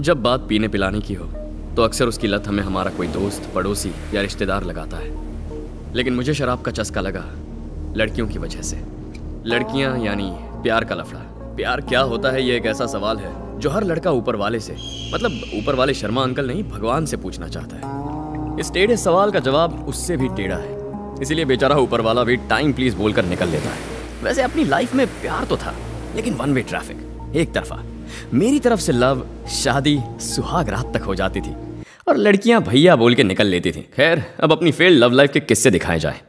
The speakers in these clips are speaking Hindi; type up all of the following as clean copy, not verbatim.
जब बात पीने पिलाने की हो तो अक्सर उसकी लत हमें हमारा कोई दोस्त, पड़ोसी या रिश्तेदार लगाता है। लेकिन मुझे शराब का चस्का लगा लड़कियों की वजह से। लड़कियां यानी प्यार का लफड़ा। प्यार क्या होता है, ये एक ऐसा सवाल है जो हर लड़का ऊपर वाले से, मतलब ऊपर वाले शर्मा अंकल नहीं, भगवान से पूछना चाहता है। इस टेढ़े सवाल का जवाब उससे भी टेढ़ा है, इसीलिए बेचारा ऊपर वाला भी टाइम प्लीज बोलकर निकल लेता है। वैसे अपनी लाइफ में प्यार तो था, लेकिन वन वे ट्रैफिक, एक तरफा। मेरी तरफ से लव, शादी, सुहाग रात तक हो जाती थी और लड़कियां भैया बोल के निकल लेती थी। खैर, अब अपनी फेल्ड लव लाइफ के किस्से दिखाए जाए।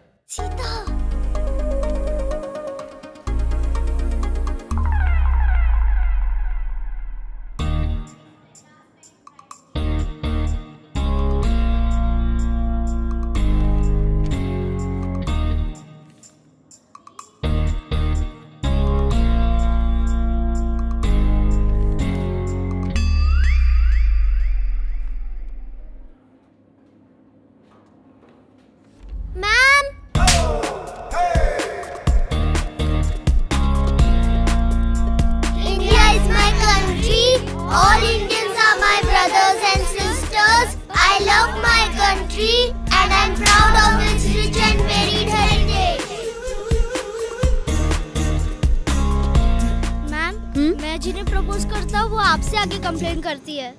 जिन्हें प्रपोज करता हूँ वो आपसे आगे कंप्लेन करती है।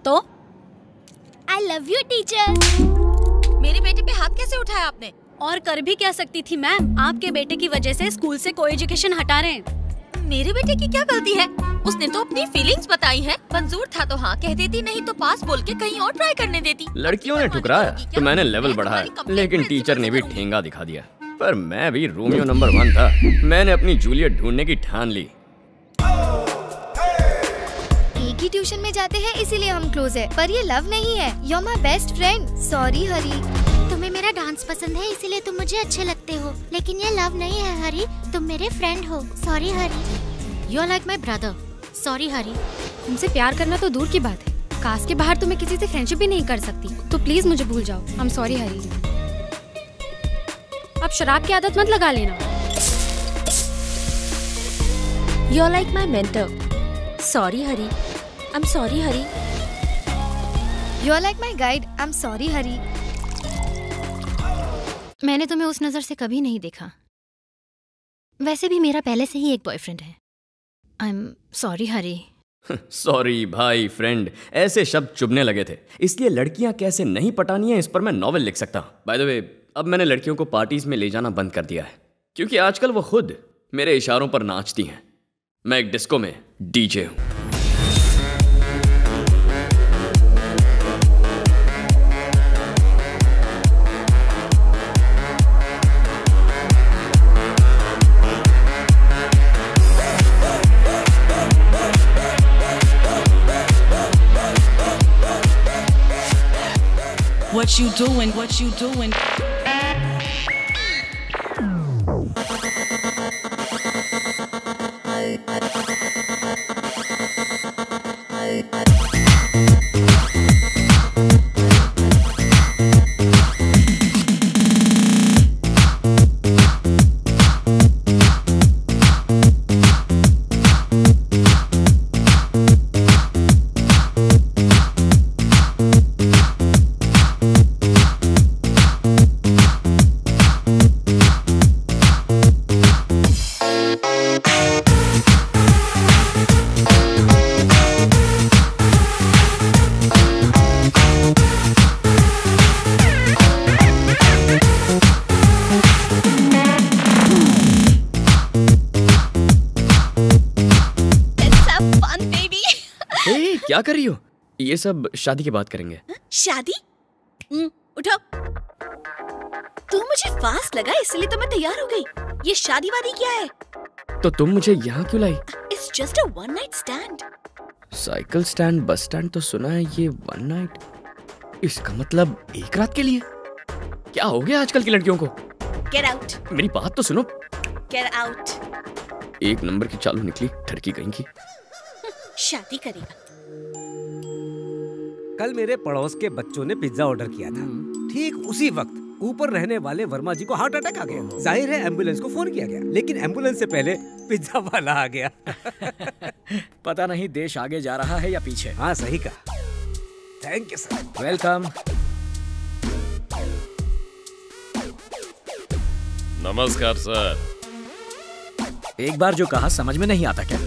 तो आई लव यू टीचर। मेरे बेटे पे हाथ कैसे उठाया आपने? और कर भी क्या सकती थी मैम, आपके बेटे की वजह से स्कूल से को एजुकेशन हटा रहे हैं। मेरे बेटे की क्या गलती है? उसने तो अपनी फीलिंग्स बताई हैं। मंजूर था तो हाँ कह देती, नहीं तो पास बोल के कहीं और ट्राई करने देती। लड़कियों ने ठुकराया तो मैंने लेवल बढ़ाया, लेकिन टीचर ने भी ठेंगा दिखा दिया। पर मैं भी रोमियो नंबर 1 था। मैंने अपनी जूलियट ढूंढने की ठान ली। एक ही ट्यूशन में जाते हैं इसीलिए हम क्लोज है, पर ये लव नहीं है। You are my best friend. Sorry Hari. तुम्हें मेरा डांस पसंद है इसीलिए तुम मुझे अच्छे लगते हो, लेकिन ये लव नहीं है हरी। तुम मेरे फ्रेंड हो। Sorry Hari. You are like my brother. Sorry Hari. तुमसे प्यार करना तो दूर की बात है, काश के बाहर तुम्हें किसी से फ्रेंडशिप भी नहीं कर सकती, तो प्लीज मुझे भूल जाओ। I am sorry Hari. अब शराब की आदत मत लगा लेना। You are like my mentor. Sorry Hari. I am sorry Hari. You are like my guide. I am sorry Hari. मैंने तुम्हें उस नजर से कभी नहीं देखा। वैसे भी मेरा पहले से ही एक बॉयफ्रेंड है। आई एम सॉरी हरी। सॉरी भाई, फ्रेंड, ऐसे शब्द चुभने लगे थे, इसलिए लड़कियां कैसे नहीं पटानी है इस पर मैं नॉवेल लिख सकता हूँ। बाय द वे, अब मैंने लड़कियों को पार्टीज में ले जाना बंद कर दिया है, क्योंकि आजकल वो खुद मेरे इशारों पर नाचती हैं। मैं एक डिस्को में डीजे हूँ। What you doing? What you doing? क्या कर रही हो? ये सब शादी की बात करेंगे। शादी? उठो। तू मुझे फास्ट लगा इसलिए तो मैं तैयार हो गई। ये शादी वादी क्या है? तो तुम मुझे यहाँ क्यों लाई? It's just a one night stand. Cycle stand, bus stand तो सुना है, ये वन नाइट, इसका मतलब एक रात के लिए? क्या हो गया आजकल की लड़कियों को? Get out. मेरी बात तो सुनो। Get out. एक नंबर की चालू निकली, ठरकी कहीं की। शादी करेगा। कल मेरे पड़ोस के बच्चों ने पिज्जा ऑर्डर किया था। ठीक उसी वक्त ऊपर रहने वाले वर्मा जी को हार्ट अटैक आ गया। जाहिर है एम्बुलेंस को फोन किया गया, लेकिन एम्बुलेंस से पहले पिज्जा वाला आ गया। पता नहीं देश आगे जा रहा है या पीछे। हाँ सही कहा। Thank you sir. वेलकम। नमस्कार सर। एक बार जो कहा समझ में नहीं आता क्या?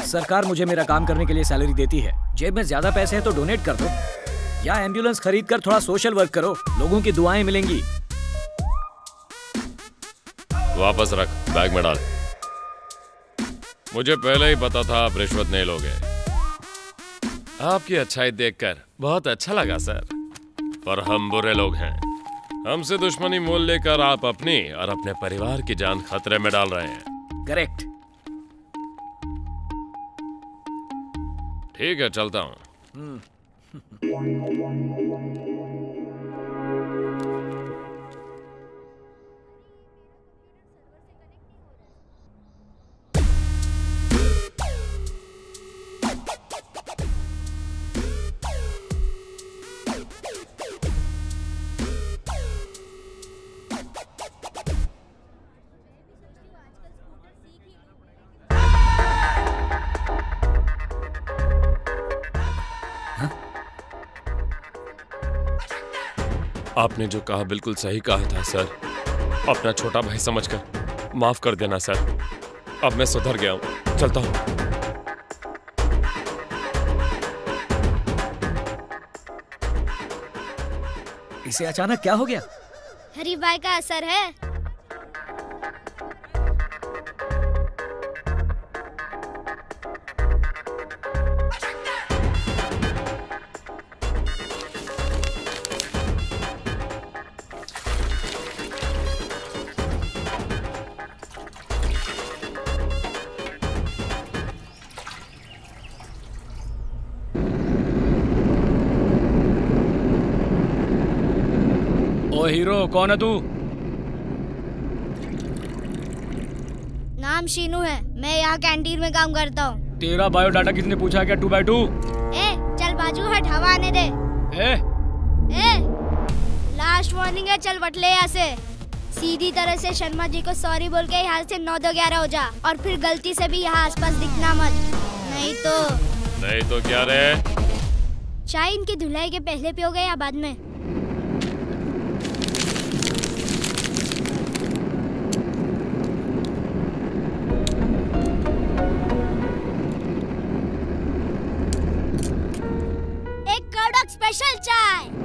सरकार मुझे मेरा काम करने के लिए सैलरी देती है। जेब में ज्यादा पैसे हैं तो डोनेट कर दो, या एम्बुलेंस खरीद कर थोड़ा सोशल वर्क करो, लोगों की दुआएं मिलेंगी। वापस रख, बैग में डाल। मुझे पहले ही पता था आप रिश्वत नहीं लोगे। आपकी अच्छाई देखकर बहुत अच्छा लगा सर, पर हम बुरे लोग हैं। हमसे दुश्मनी मोल लेकर आप अपनी और अपने परिवार की जान खतरे में डाल रहे हैं। करेक्ट। ठीक है, चलता हूं। आपने जो कहा बिल्कुल सही कहा था सर। अपना छोटा भाई समझकर माफ कर देना सर। अब मैं सुधर गया हूं, चलता हूं। इसे अचानक क्या हो गया? हरी भाई का असर है। हीरो कौन है तू? नाम शीनू है, मैं यहाँ कैंटीन में काम करता हूँ। तेरा बायोडाटा किसने पूछा? क्या 2x2? चल बाजू हट, हवा आने दे। लास्ट वार्निंग है, चल बटले यहाँ से। सीधी तरह से शर्मा जी को सॉरी बोल के यहाँ से 9 2 11 हो जा, और फिर गलती से भी यहाँ आसपास दिखना मत, नहीं तो क्या रे? चाय इनकी धुलाई के पहले पियोगे या बाद में? स्पेशल चाय।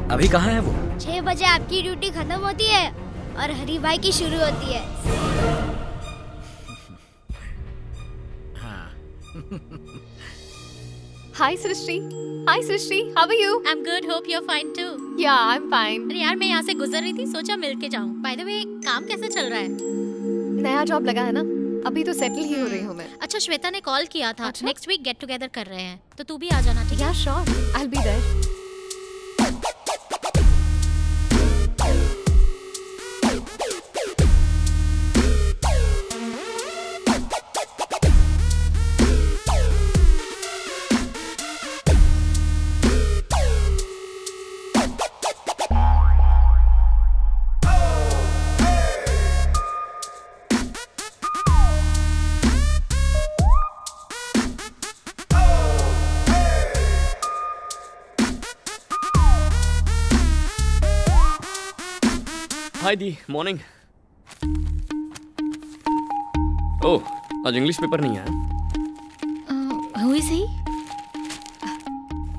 अभी कहाँ है वो? 6 बजे आपकी ड्यूटी खत्म होती है और हरी भाई की शुरू होती है। Hi Srishti. Hi Srishti. How are you? I'm good. Hope you're fine too. Yeah, I'm fine. अरे यार मैं यहाँ से गुजर रही थी, सोचा मिल के जाऊँ। By the way, काम कैसा चल रहा है? नया जॉब लगा है ना, अभी तो सेटल ही हो रही हूँ मैं। अच्छा, श्वेता ने कॉल किया था। अच्छा? नेक्स्ट वीक गेट टुगेदर कर रहे हैं, तो तू भी आ जाना, ठीक है? Yeah, sure. I'll be there. Hi दी, मॉर्निंग। ओह, आज इंग्लिश पेपर नहीं है। Who is he?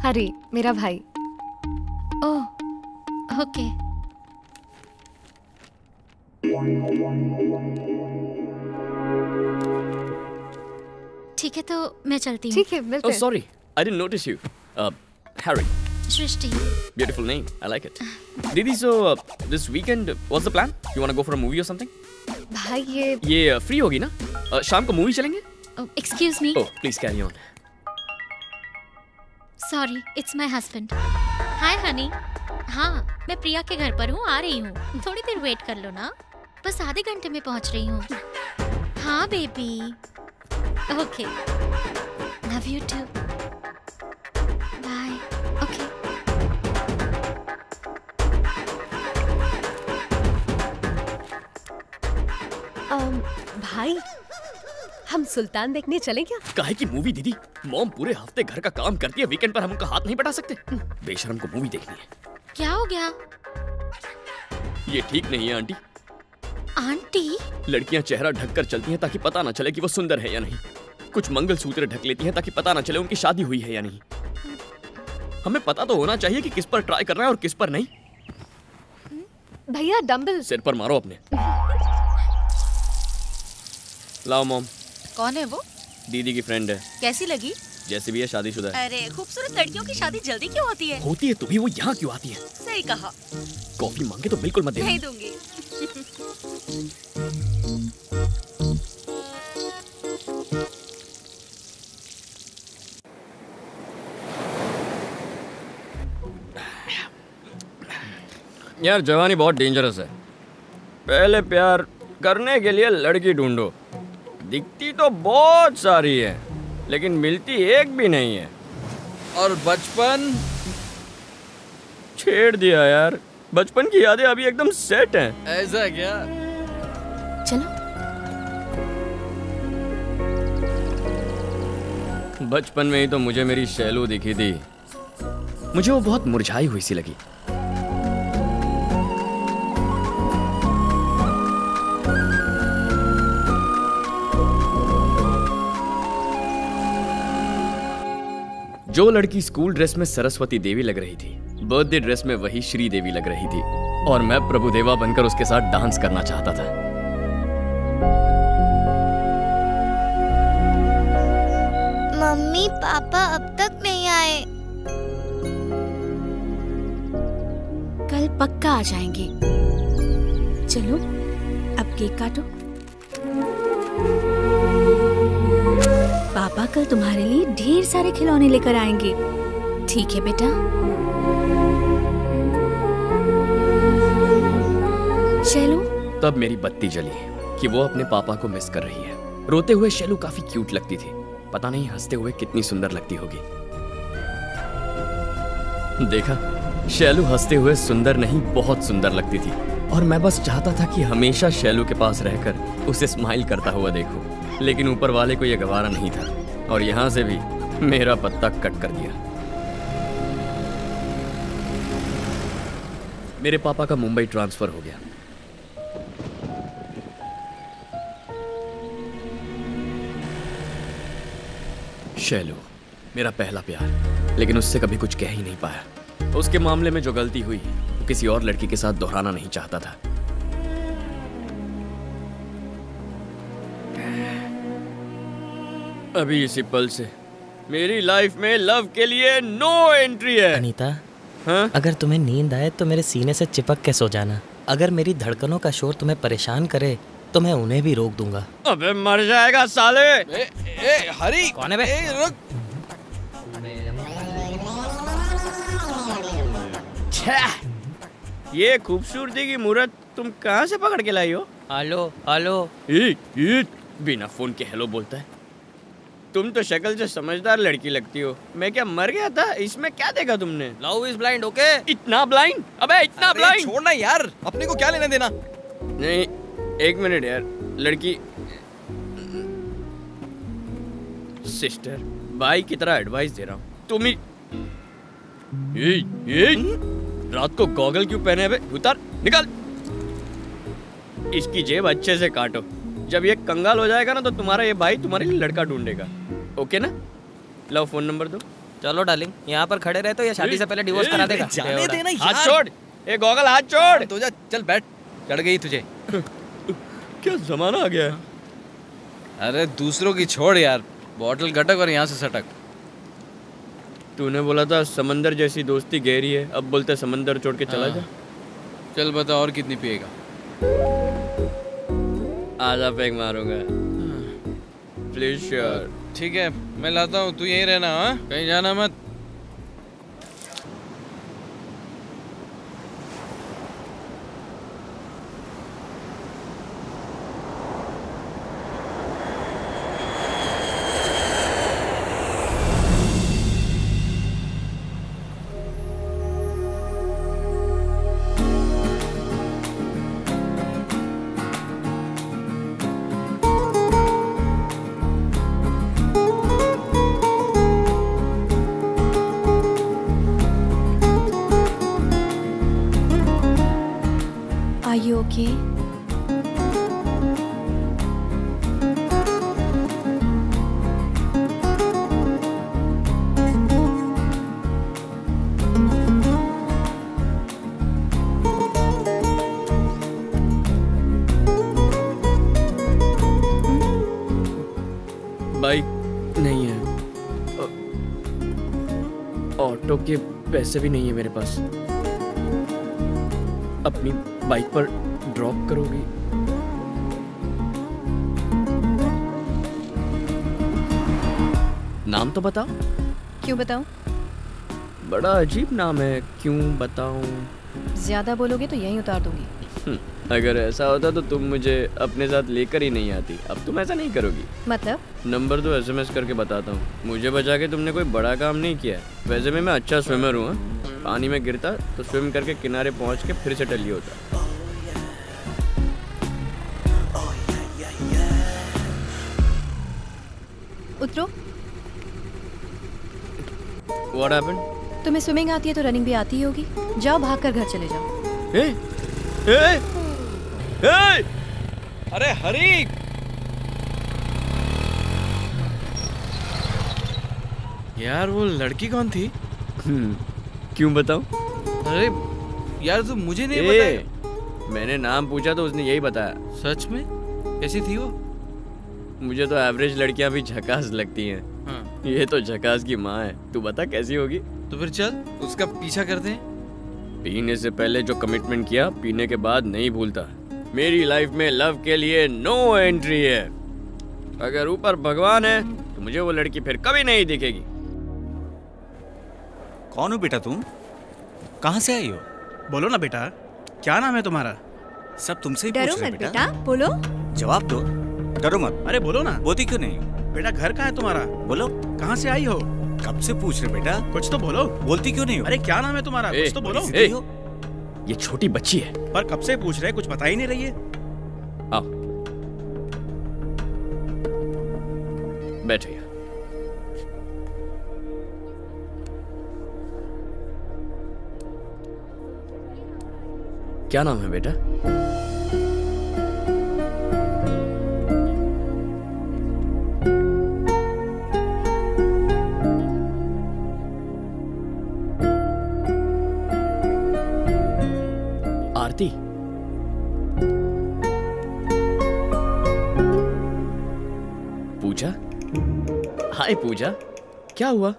हरी, मेरा भाई। Oh, okay. ठीक है, तो मैं चलती हूँ। ठीक है, मिलते Oh, हैं। sorry, I didn't notice you. Harry. Srishti. Beautiful name. I like it. Didi, so this weekend, what's the plan? You want to go for a movie or something? भाई ये फ्री होगी ना? शाम को मूवी चलेंगे? Excuse me. Oh, please carry on. Sorry, it's my husband. Hi, honey. हाँ, मैं प्रिया के घर पर हूँ, आ रही हूँ। थोड़ी देर वेट कर लो ना, बस आधे घंटे में पहुँच रही हूँ। हाँ baby. Okay. Love you too. Bye. Okay. भाई, हम सुल्तान देखने चले क्या? काहे की मूवी दीदी? मॉम पूरे हफ्ते घर का काम करती है, वीकेंड पर हम उनका हाथ नहीं बटा सकते? बेशरम को मूवी देखनी है। क्या हो गया? ये ठीक नहीं है आंटी। आंटी? लड़कियां चेहरा ढककर चलती हैं ताकि पता ना चले कि वो सुंदर है या नहीं। कुछ मंगलसूत्र ढक लेती हैं ताकि पता ना चले उनकी शादी हुई है या नहीं। हमें पता तो होना चाहिए कि किस पर ट्राई करना है और किस पर नहीं। भैया डंबल सिर पर मारो अपने। लाओ मॉम। कौन है वो? दीदी की फ्रेंड है। कैसी लगी? जैसे भी है, शादीशुदा है। अरे खूबसूरत लड़कियों की शादी जल्दी क्यों होती है? होती है तो भी वो यहाँ क्यों आती है? सही कहा। कॉफी मांगे तो बिल्कुल मत देना। नहीं दूंगी। यार जवानी बहुत डेंजरस है। पहले प्यार करने के लिए लड़की ढूंढो, दिखती तो बहुत सारी है लेकिन मिलती एक भी नहीं है। और बचपन छेड़ दिया यार। बचपन की यादें अभी एकदम सेट हैं। ऐसा क्या? चलो। बचपन में ही तो मुझे मेरी शैलू दिखी थी। मुझे वो बहुत मुरझाई हुई सी लगी। जो लड़की स्कूल ड्रेस में सरस्वती देवी लग रही थी, बर्थडे ड्रेस में वही श्री देवी लग रही थी और मैं प्रभुदेवा बनकर उसके साथ डांस करना चाहता था। मम्मी पापा अब तक नहीं आए। कल पक्का आ जाएंगे। चलो अब केक काटो। पापा कल तुम्हारे लिए ढेर सारे खिलौने लेकर आएंगे। ठीक है बेटा? शैलू? तब मेरी बत्ती जली कि वो अपने पापा को मिस कर रही है। रोते हुए शैलू काफी क्यूट लगती थी। पता नहीं हंसते हुए कितनी सुंदर लगती होगी। देखा, शैलू हंसते हुए सुंदर नहीं बहुत सुंदर लगती थी और मैं बस चाहता था कि हमेशा शैलू के पास रहकर उसे स्माइल करता हुआ देखूं। लेकिन ऊपर वाले को यह गवारा नहीं था और यहाँ से भी मेरा पत्ता कट कर दिया। मेरे पापा का मुंबई ट्रांसफर हो गया। शैलू मेरा पहला प्यार, लेकिन उससे कभी कुछ कह ही नहीं पाया। उसके मामले में जो गलती हुई वो किसी और लड़की के साथ दोहराना नहीं चाहता था। अभी इसी पल से मेरी लाइफ में लव के लिए नो एंट्री है। अनीता, हाँ? अगर तुम्हें नींद आए तो मेरे सीने से चिपक के सो जाना। अगर मेरी धड़कनों का शोर तुम्हें परेशान करे तो मैं उन्हें भी रोक दूंगा। अबे मर जाएगा साले। हरी कौन है बे? रुक। ये खूबसूरती की मूरत तुम कहाँ से पकड़ के लाई हो? Hello hello. बिना फोन के हेलो बोलता है। तुम तो शक्ल से समझदार लड़की लगती हो। मैं क्या मर गया था? इसमें क्या देखा तुमने? Love is blind, okay? इतना ब्लाइंड? अबे इतना ब्लाइंड? छोड़ना यार, अपने को क्या लेना देना। नहीं, एक मिनट यार। लड़की सिस्टर भाई की तरह एडवाइस दे रहा हूँ। तुम ही रात को गॉगल क्यों पहने है बे? उतार, निकाल। इसकी जेब अच्छे से काटो। जब ये कंगाल हो जाएगा ना तो तुम्हारा ये भाई तुम्हारे लिए लड़का ढूंढेगा। ओके ना? लो फोन नंबर दो। चलो डार्लिंग, यहाँ पर खड़े रहे तो ये शादी से पहले डिवोर्स करा देगा। जाने देना यार। हाथ छोड़। ए गॉगल हाथ छोड़। तो जा, चल बैठ। चढ़ गई तुझे। क्या जमाना आ गया है? अरे दूसरों की छोड़ यार, बॉटल गटक और यहाँ से सटक। तूने बोला था समंदर जैसी दोस्ती गहरी है, अब बोलते समंदर छोड़ के चला जा। चल बता और कितनी पिएगा? आधा पैक मारूंगा। Please sure. ठीक है, मैं लाता हूँ, तू यहीं रहना। हाँ, कहीं जाना मत। Are you okay? बाइक नहीं है, ऑटो के पैसे भी नहीं है मेरे पास। अपनी बाइक पर ड्रॉप करोगी? नाम तो बताओ। क्यों बताऊं? बड़ा अजीब नाम है, क्यों बताऊं? ज्यादा बोलोगे तो यहीं उतार दूंगी। अगर ऐसा होता तो तुम मुझे अपने साथ लेकर ही नहीं आती। अब तुम ऐसा नहीं करोगी। मतलब? नंबर दो, SMS करके बताता हूँ। मुझे बचा के तुमने कोई बड़ा काम नहीं किया। वैसे में मैं अच्छा स्विमर हूँ। पानी में गिरता तो स्विम करके किनारे पहुँच के फिर से टली होता। उतरो। What happened? तुम्हें स्विमिंग आती है तो रनिंग भी आती ही होगी। जाओ, भागकर घर चले जाओ। अरे हरी, यार वो लड़की कौन थी? क्यों बताऊं? अरे यार तू मुझे नहीं बताया। मैंने नाम पूछा तो उसने यही बताया। सच में? कैसी थी वो? मुझे तो एवरेज लड़कियां भी झकास लगती हैं। हाँ। ये तो झकास की माँ है। तू बता कैसी होगी? तो फिर चल उसका पीछा करते हैं। पीने से पहले जो कमिटमेंट किया, पीने के बाद नहीं भूलता। मेरी लाइफ में लव के लिए नो एंट्री है। अगर ऊपर भगवान है तो मुझे वो लड़की फिर कभी नहीं दिखेगी। कौन हो बेटा तुम? कहाँ से आई हो? बोलो ना बेटा, क्या नाम है तुम्हारा? सब तुमसे ही पूछ रहे हैं बेटा, बोलो। जवाब दो, डरो मत। अरे बोलो ना। बोलती क्यों नहीं? बेटा घर कहाँ है तुम्हारा? बोलो। कहाँ से आई हो? कब से पूछ रहे बेटा? कुछ तो बोलो। बोलती क्यों नहीं हो? अरे क्या नाम है तुम्हारा? कुछ तो बोलो। ये छोटी बच्ची है। पर कब से पूछ रहे, कुछ बता ही नहीं रही है। आओ बैठिए। क्या नाम है बेटा? आरती। पूछा? हाय पूजा, क्या हुआ?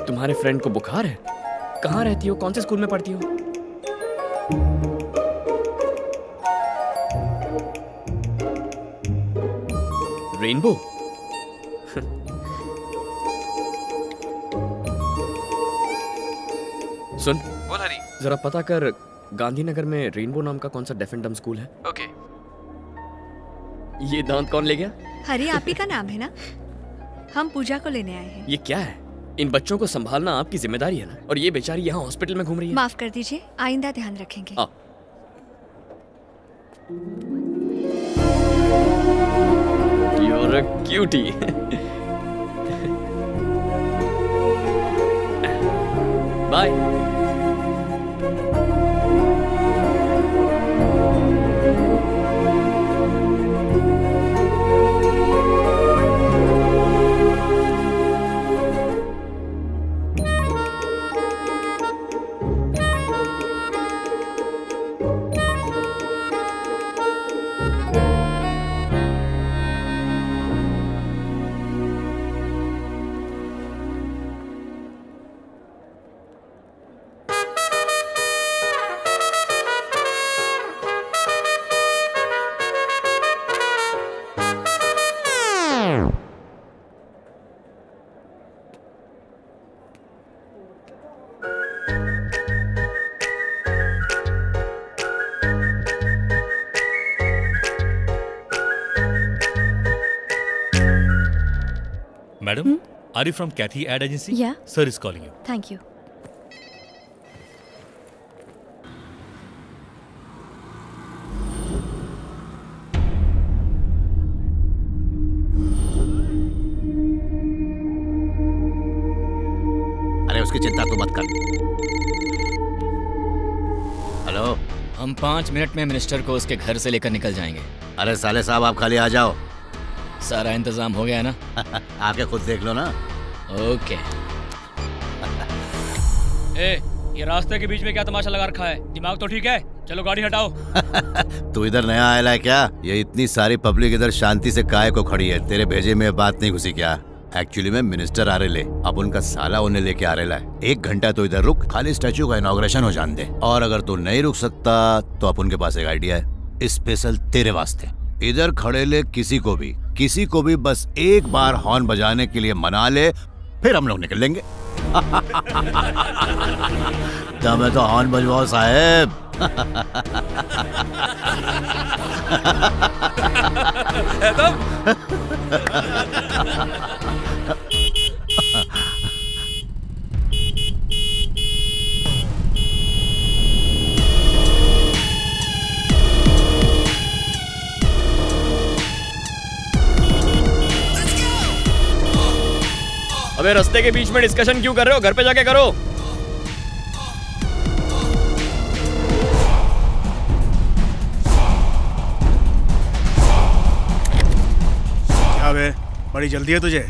तुम्हारे फ्रेंड को बुखार है? कहाँ रहती हो? कौन से स्कूल में पढ़ती हो? रेनबो? सुन, बोल हरी। जरा पता कर गांधीनगर में रेनबो नाम का कौन सा डेफ एंड डम स्कूल है। ओके। ये दांत कौन ले गया? हरी आप ही का नाम है ना? हम पूजा को लेने आए हैं। ये क्या है? इन बच्चों को संभालना आपकी जिम्मेदारी है ना? और ये बेचारी यहाँ हॉस्पिटल में घूम रही है। माफ कर दीजिए, आइंदा ध्यान रखेंगे। You're a cutie. Bye. Madam, are you from Kathy Ad Agency? Yeah. Sir is calling you. Thank you. अरे उसकी चिंता तू मत कर। हेलो, हम 5 मिनट में मिनिस्टर को उसके घर से लेकर निकल जाएंगे। अरे साले साहब आप खाली आ जाओ। सारा इंतजाम हो गया ना? आके खुद देख लो ना। ओके। ये रास्ते के बीच में क्या तमाशा लगा रखा है? दिमाग तो ठीक है? चलो गाड़ी हटाओ। तू इधर नया आया है क्या? ये इतनी सारी पब्लिक इधर शांति से काहे को खड़ी है? तेरे भेजे में बात नहीं घुसी क्या? एक्चुअली में मिनिस्टर आ रहे ले, अब उनका साला उन्हें लेके आ रहा है। 1 घंटा तो इधर रुक, खाली स्टैचू का इनॉग्रेशन हो जान दे। और अगर तू नहीं रुक सकता तो अब उनके पास एक आइडिया है, स्पेशल तेरे वास्ते। इधर खड़े ले किसी को भी बस एक बार हॉर्न बजाने के लिए मना ले, फिर हम लोग निकल लेंगे। तब तो हॉर्न बजवाओ साहेब। अबे रास्ते के बीच में डिस्कशन क्यों कर रहे हो? घर पे जाके करो। क्या बे, बड़ी जल्दी है तुझे?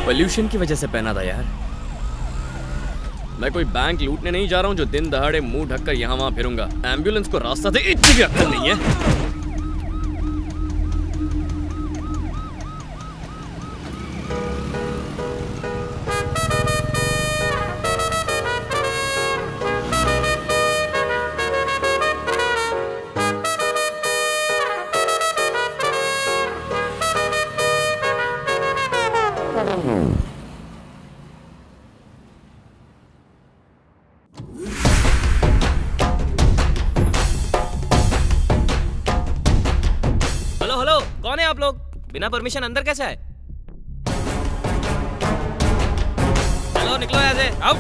पोल्यूशन की वजह से पहना था यार। मैं कोई बैंक लूटने नहीं जा रहा हूँ जो दिन दहाड़े मुंह ढककर यहाँ वहाँ फिरूंगा। एम्बुलेंस को रास्ता दे, इतनी भी अक्ल नहीं है। कौन है आप लोग? बिना परमिशन अंदर कैसे आए? चलो निकलो यहाँ से, आओ।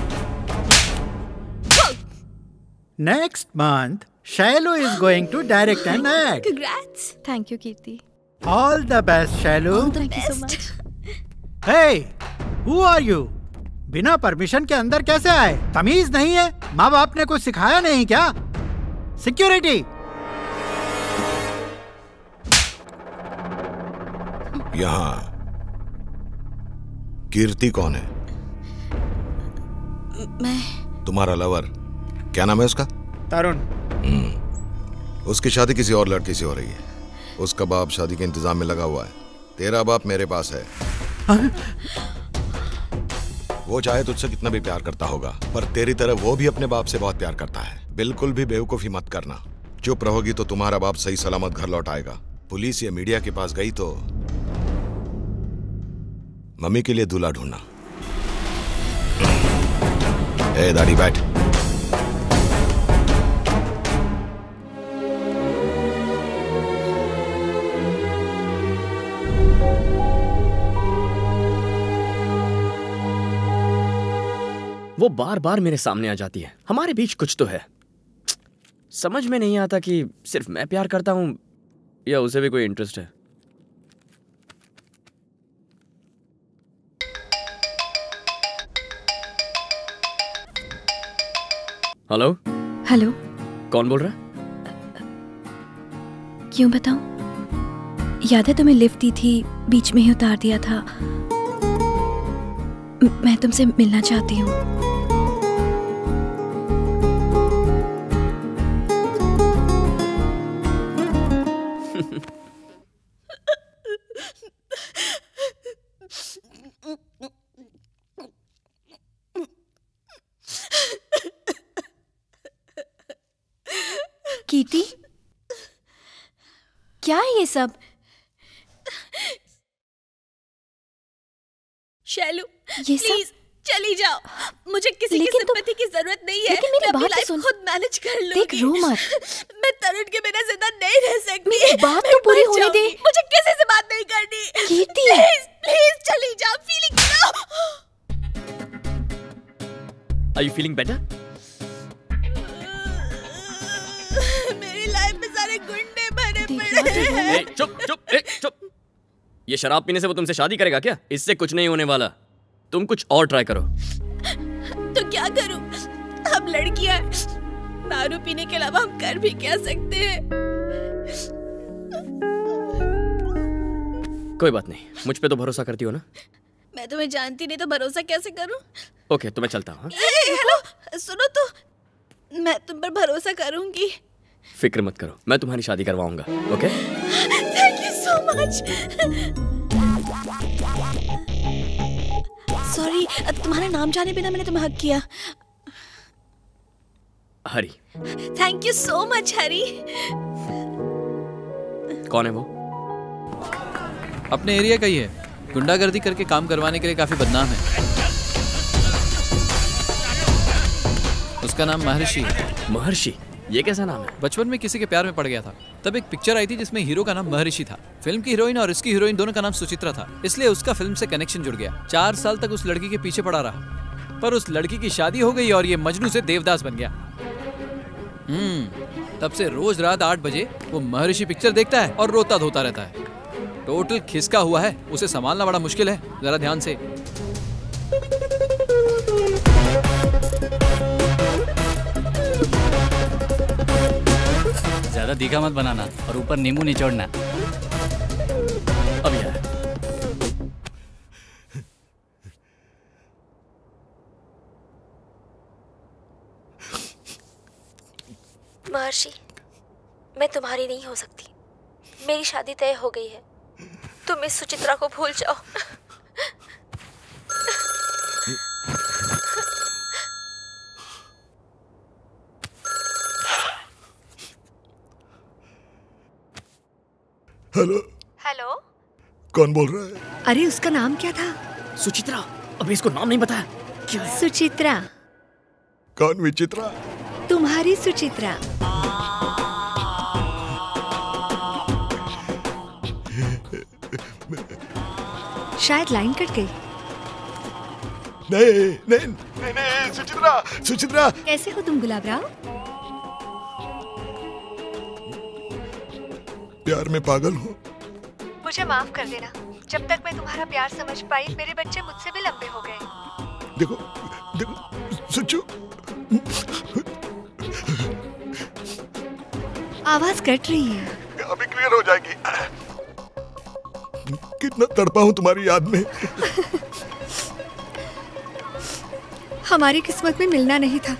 Next month, Shailu is going to direct an act. Congrats. Thank you, Kirti. All the best, Shailu. Thank you so much. Hey, who are you? बिना परमिशन के अंदर कैसे आए? तमीज नहीं है? माँ बाप ने कुछ सिखाया नहीं क्या? सिक्योरिटी। यहाँ कीर्ति कौन है? मैं। तुम्हारा लवर, क्या नाम है उसका? तरुण। उसकी शादी किसी और लड़की से हो रही है। उसका बाप शादी के इंतजाम में लगा हुआ है। तेरा बाप मेरे पास है। वो चाहे तुझसे कितना भी प्यार करता होगा, पर तेरी तरह वो भी अपने बाप से बहुत प्यार करता है। बिल्कुल भी बेवकूफी मत करना। चुप रहोगी तो तुम्हारा बाप सही सलामत घर लौट आएगा। पुलिस या मीडिया के पास गई तो मम्मी के लिए दूल्हा ढूंढना। ए दाढ़ी बैठ। वो बार बार मेरे सामने आ जाती है। हमारे बीच कुछ तो है। समझ में नहीं आता कि सिर्फ मैं प्यार करता हूं या उसे भी कोई इंटरेस्ट है। हेलो। हेलो। कौन बोल रहा है? क्यों बताऊं? याद है तुम्हें लिफ्ट दी थी, बीच में ही उतार दिया था। मैं तुमसे मिलना चाहती हूँ। कीर्ति, क्या है ये सब? शैलू, ये प्लीज चली जाओ। मुझे किसी की सिंपैथी की जरूरत नहीं है। लेकिन मेरी मैं अपनी बात लाइफ सुन। खुद मैनेज कर लूंगी। देख, रो मत। मैं तरुण के बिना जिंदा नहीं रह सकती। मेरी बात मैं तो पूरी मर होने दे। जाऊंगी। मुझे किसी से बात नहीं करनी। कीर्ति। प्लीज प्लीज चली जाओ। Feeling Are you feeling better? मेरी लाइफ में सारे गुंडे भरे पड़े हैं। चुप चुप चुप। ये शराब पीने से वो तुमसे शादी करेगा क्या? इससे कुछ नहीं होने वाला। तुम कुछ और ट्राई करो। तो क्या करूं? हम लड़कियां हैं। दारू पीने के अलावा हम कर भी क्या सकते हैं? कोई बात नहीं, मुझ पे तो भरोसा करती हो ना? मैं तुम्हें जानती नहीं तो भरोसा कैसे करूं? ओके, तो मैं चलता हूँ। हेलो, सुनो तो, मैं तुम पर भरोसा करूंगी। फिक्र मत करो, मैं तुम्हारी शादी करवाऊंगा। Okay? Thank you so much. Sorry, तुम्हारा नाम जाने बिना मैंने तुम्हें हक किया। हरी। थैंक यू सो मच हरी। कौन है वो? अपने एरिया का ही है। गुंडागर्दी करके काम करवाने के लिए काफी बदनाम है। उसका नाम महर्षि है। महर्षि? ये कैसा नाम है? बचपन में किसी के प्यार में पड़ गया था। तब एक पिक्चर आई थी जिसमें हीरो का नाम महर्षि था। फिल्म की हीरोइन और इसकी हीरोइन दोनों का नाम सुचित्रा था, इसलिए उसका फिल्म से कनेक्शन जुड़ गया। 4 साल तक उस लड़की के पीछे पड़ा रहा, पर उस लड़की की शादी हो गई और ये मजनू से देवदास बन गया। तब से रोज रात 8 बजे वो महर्षि पिक्चर देखता है और रोता धोता रहता है। टोटल खिसका हुआ है, उसे संभालना बड़ा मुश्किल है। जरा ध्यान से। ज्यादा तीखा मत बनाना और ऊपर नींबू निचोड़ना। अब यार महर्षि, मैं तुम्हारी नहीं हो सकती। मेरी शादी तय हो गई है। तुम इस सुचित्रा को भूल जाओ। हेलो। हेलो। कौन बोल रहा है? अरे उसका नाम क्या था? सुचित्रा। अभी इसको नाम नहीं बताया। क्या है? सुचित्रा। कौन विचित्रा? तुम्हारी सुचित्रा। शायद लाइन कट गई। नहीं नहीं नहीं नहीं, सुचित्रा सुचित्रा। कैसे हो तुम गुलाब राव? प्यार में पागल हूँ। मुझे माफ कर देना। जब तक मैं तुम्हारा प्यार समझ पाई, मेरे बच्चे मुझसे भी लंबे हो गए। देखो देखो सुचू, आवाज कट रही है। अभी क्लियर हो जाएगी। कितना तड़पा हूँ तुम्हारी याद में। हमारी किस्मत में मिलना नहीं था।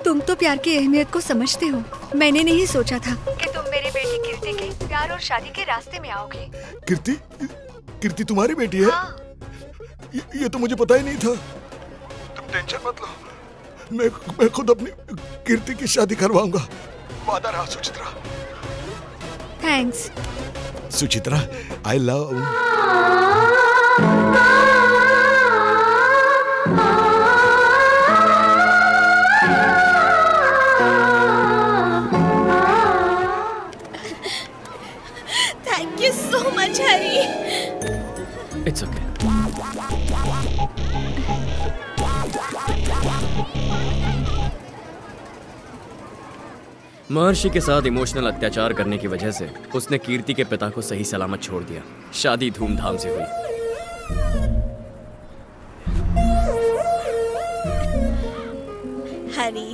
तुम तो प्यार की अहमियत को समझते हो। मैंने नहीं सोचा था कि तुम मेरी बेटी कीर्ति के प्यार और शादी के रास्ते में आओगे। कीर्ति? कीर्ति तुम्हारी बेटी है? हाँ। ये तो मुझे पता ही नहीं था। तुम टेंशन मत लो, मैं खुद अपनी कीर्ति की शादी करवाऊंगा। वादा रहा Suchitra. Thanks Suchitra, I love. Thank you so much Hari. It's okay. महर्षि के साथ इमोशनल अत्याचार करने की वजह से उसने कीर्ति के पिता को सही सलामत छोड़ दिया। शादी धूमधाम से हुई। हरी,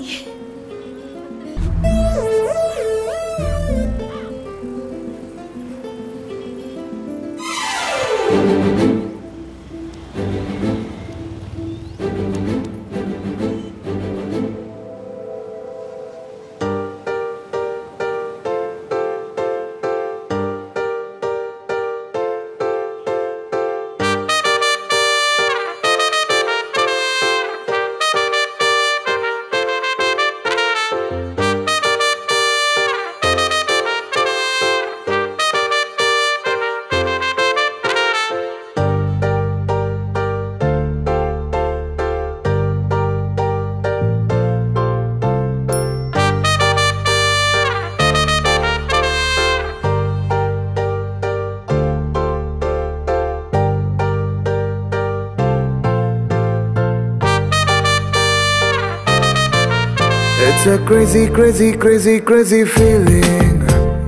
It's a crazy, crazy, crazy, crazy feeling.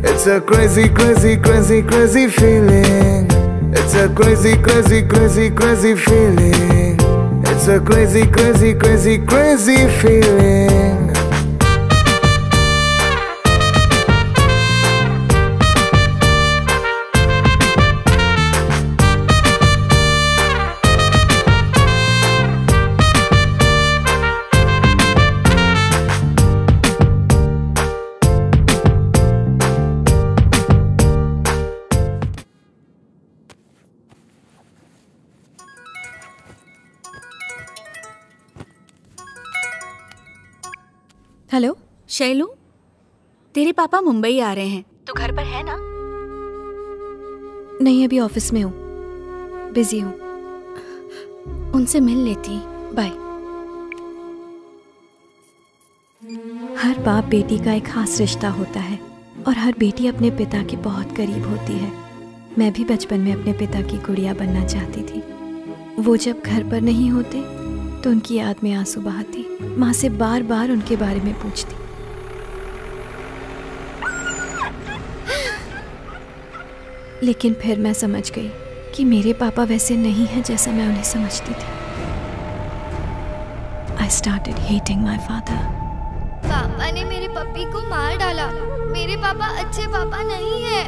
It's a crazy, crazy, crazy, crazy feeling. It's a crazy, crazy, crazy, crazy feeling. It's a crazy, crazy, crazy, crazy feeling. Hello Shailu, तेरे पापा मुंबई आ रहे हैं। तू घर पर है ना? नहीं, अभी ऑफिस में हूँ, बिजी हूँ। उनसे मिल लेती। बाय। हर बाप बेटी का एक खास रिश्ता होता है और हर बेटी अपने पिता के बहुत करीब होती है। मैं भी बचपन में अपने पिता की गुड़िया बनना चाहती थी। वो जब घर पर नहीं होते तो उनकी याद में आंसू बहाती, माँ से बार बार उनके बारे में पूछती। लेकिन फिर मैं समझ गई कि मेरे पापा वैसे नहीं हैं जैसा मैं उन्हें समझती थी। I started hating my father. पापा ने मेरे पप्पी को मार डाला। मेरे पापा अच्छे पापा नहीं हैं।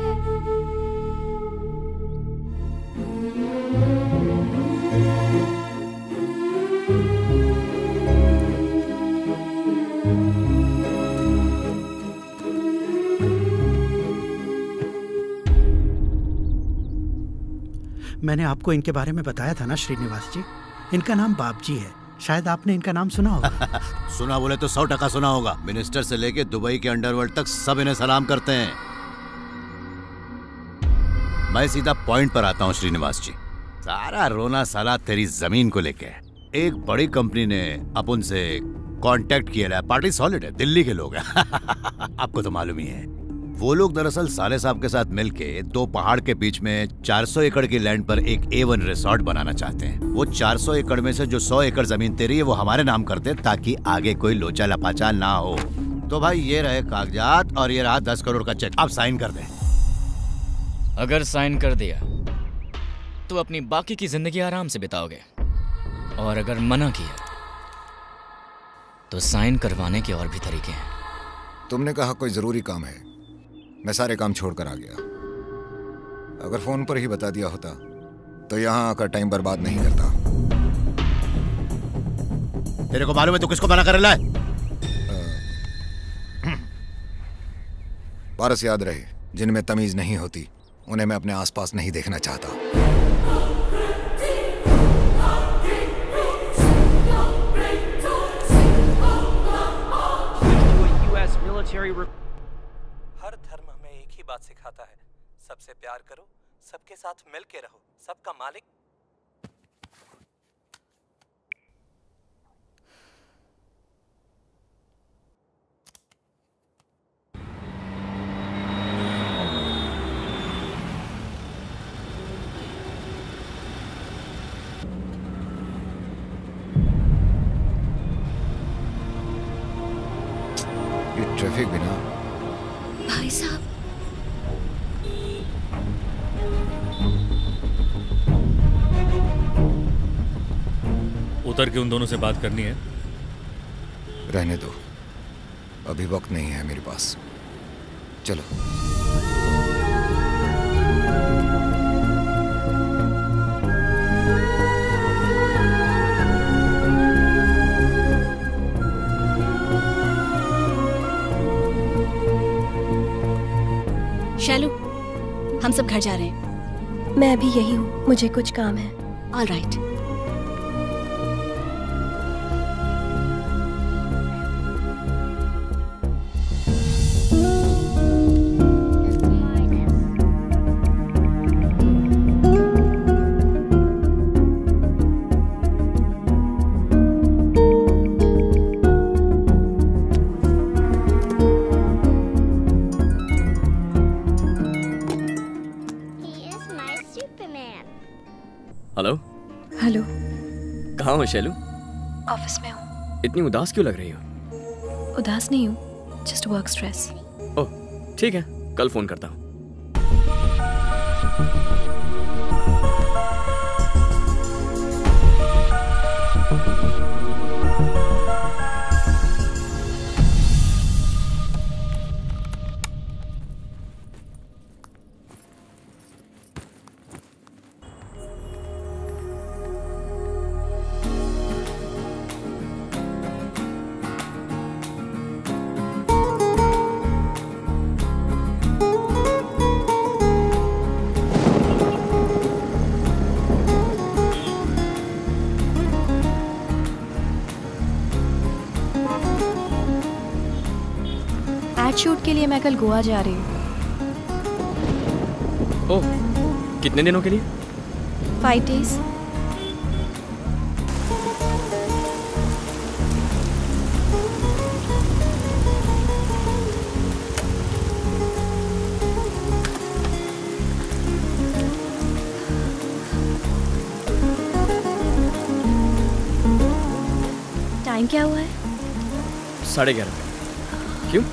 मैंने आपको इनके बारे में बताया था ना श्रीनिवास जी। इनका नाम बापजी है। शायद आपने इनका नाम सुना होगा। सुना बोले तो 100% सुना होगा। मिनिस्टर से लेके दुबई के अंडरवर्ल्ड तक सब इन्हें सलाम करते हैं। मैं सीधा पॉइंट पर आता हूँ श्रीनिवास जी। सारा रोना साला तेरी जमीन को लेके। एक बड़ी कंपनी ने अपन से कांटेक्ट किया है। पार्टी सॉलिड है, दिल्ली के लोग हैं। आपको तो मालूम ही है। वो लोग दरअसल साले साहब के साथ मिलके 2 पहाड़ के बीच में 400 एकड़ की लैंड पर एक A1 रिसोर्ट बनाना चाहते हैं। वो 400 एकड़ में से जो 100 एकड़ जमीन तेरी है वो हमारे नाम कर दे, ताकि आगे कोई लोचा लपाचा ना हो। तो भाई ये रहे कागजात और ये रहा 10 करोड़ का चेक, आप साइन कर दें। अगर साइन कर दिया तो अपनी बाकी की जिंदगी आराम से बिताओगे, और अगर मना किया तो साइन करवाने के और भी तरीके हैं। तुमने कहा कोई जरूरी काम है, मैं सारे काम छोड़कर आ गया। अगर फोन पर ही बता दिया होता तो यहाँ आकर टाइम बर्बाद नहीं करता। तेरे को मालूम है तू किसको मना कर रहा है? पारस याद रहे, जिनमें तमीज नहीं होती उन्हें मैं अपने आसपास नहीं देखना चाहता। हर धर्म हमें एक ही बात सिखाता है, सबसे प्यार करो, सबके साथ मिल के रहो, सबका मालिक। ट्रैफिक भी ना। भाई साहब, उतर के उन दोनों से बात करनी है। रहने दो, अभी वक्त नहीं है मेरे पास। चलो। शैलू, हम सब घर जा रहे हैं। मैं अभी यही हूँ, मुझे कुछ काम है। All right. हेलो। हेलो। कहाँ हो शैलू? ऑफिस में हूँ। इतनी उदास क्यों लग रही हो? उदास नहीं हूँ, जस्ट वर्क स्ट्रेस। ओह ठीक है, कल फोन करता हूँ। शूट के लिए मैं कल गोवा जा रही हूँ। ओह, कितने दिनों के लिए? 5 days। टाइम क्या हुआ है? 11:30। क्यों?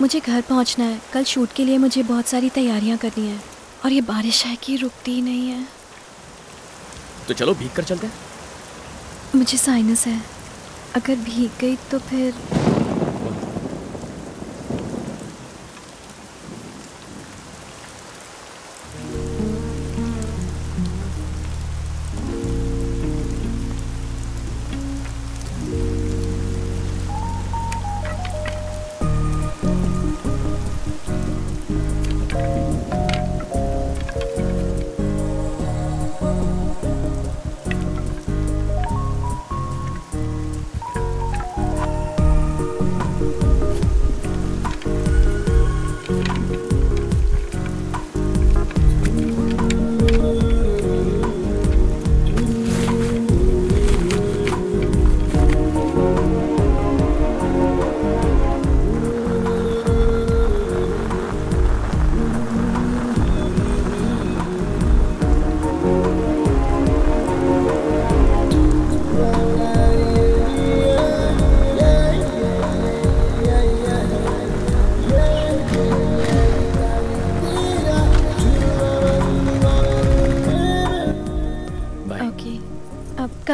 मुझे घर पहुंचना है। कल शूट के लिए मुझे बहुत सारी तैयारियां करनी है, और ये बारिश है कि रुकती ही नहीं है। तो चलो भीग कर चलते हैं। मुझे साइनस है, अगर भीग गई तो फिर।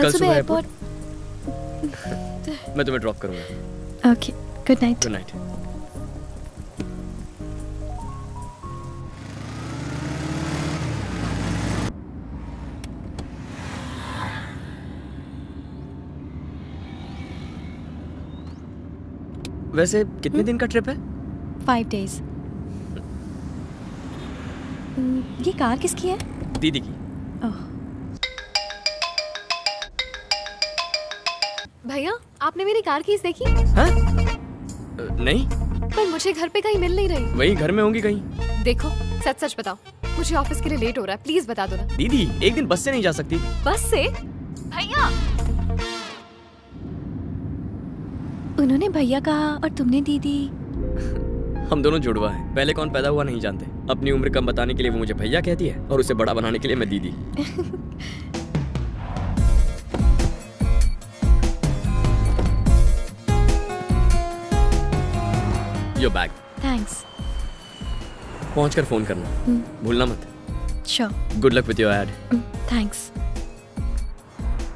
कल सुबह एयरपोर्ट। मैं तुम्हें ड्रॉप करूंगा। Okay, good night. Good night. वैसे कितने दिन का ट्रिप है? 5 days। ये कार किसकी है? दीदी की। भैया, आपने मेरी कार कीज देखी? हाँ? नहीं। पर मुझे घर पे कहीं मिल नहीं रही। वही घर में होंगी कहीं। देखो, सच सच बताओ, मुझे ऑफिस के लिए लेट हो रहा है, प्लीज बता दो ना। दीदी, एक दिन बस से नहीं जा सकती? बस से? भैया। उन्होंने भैया कहा और तुमने दीदी। हम दोनों जुड़वा हैं। पहले कौन पैदा हुआ नहीं जानते। अपनी उम्र कम बताने के लिए वो मुझे भैया कहती है और उसे बड़ा बनाने के लिए मैं दीदी। Your bag. थैंक्स। पहुंचकर फोन करना, भूलना मत। Sure. Good luck with your add. Thanks.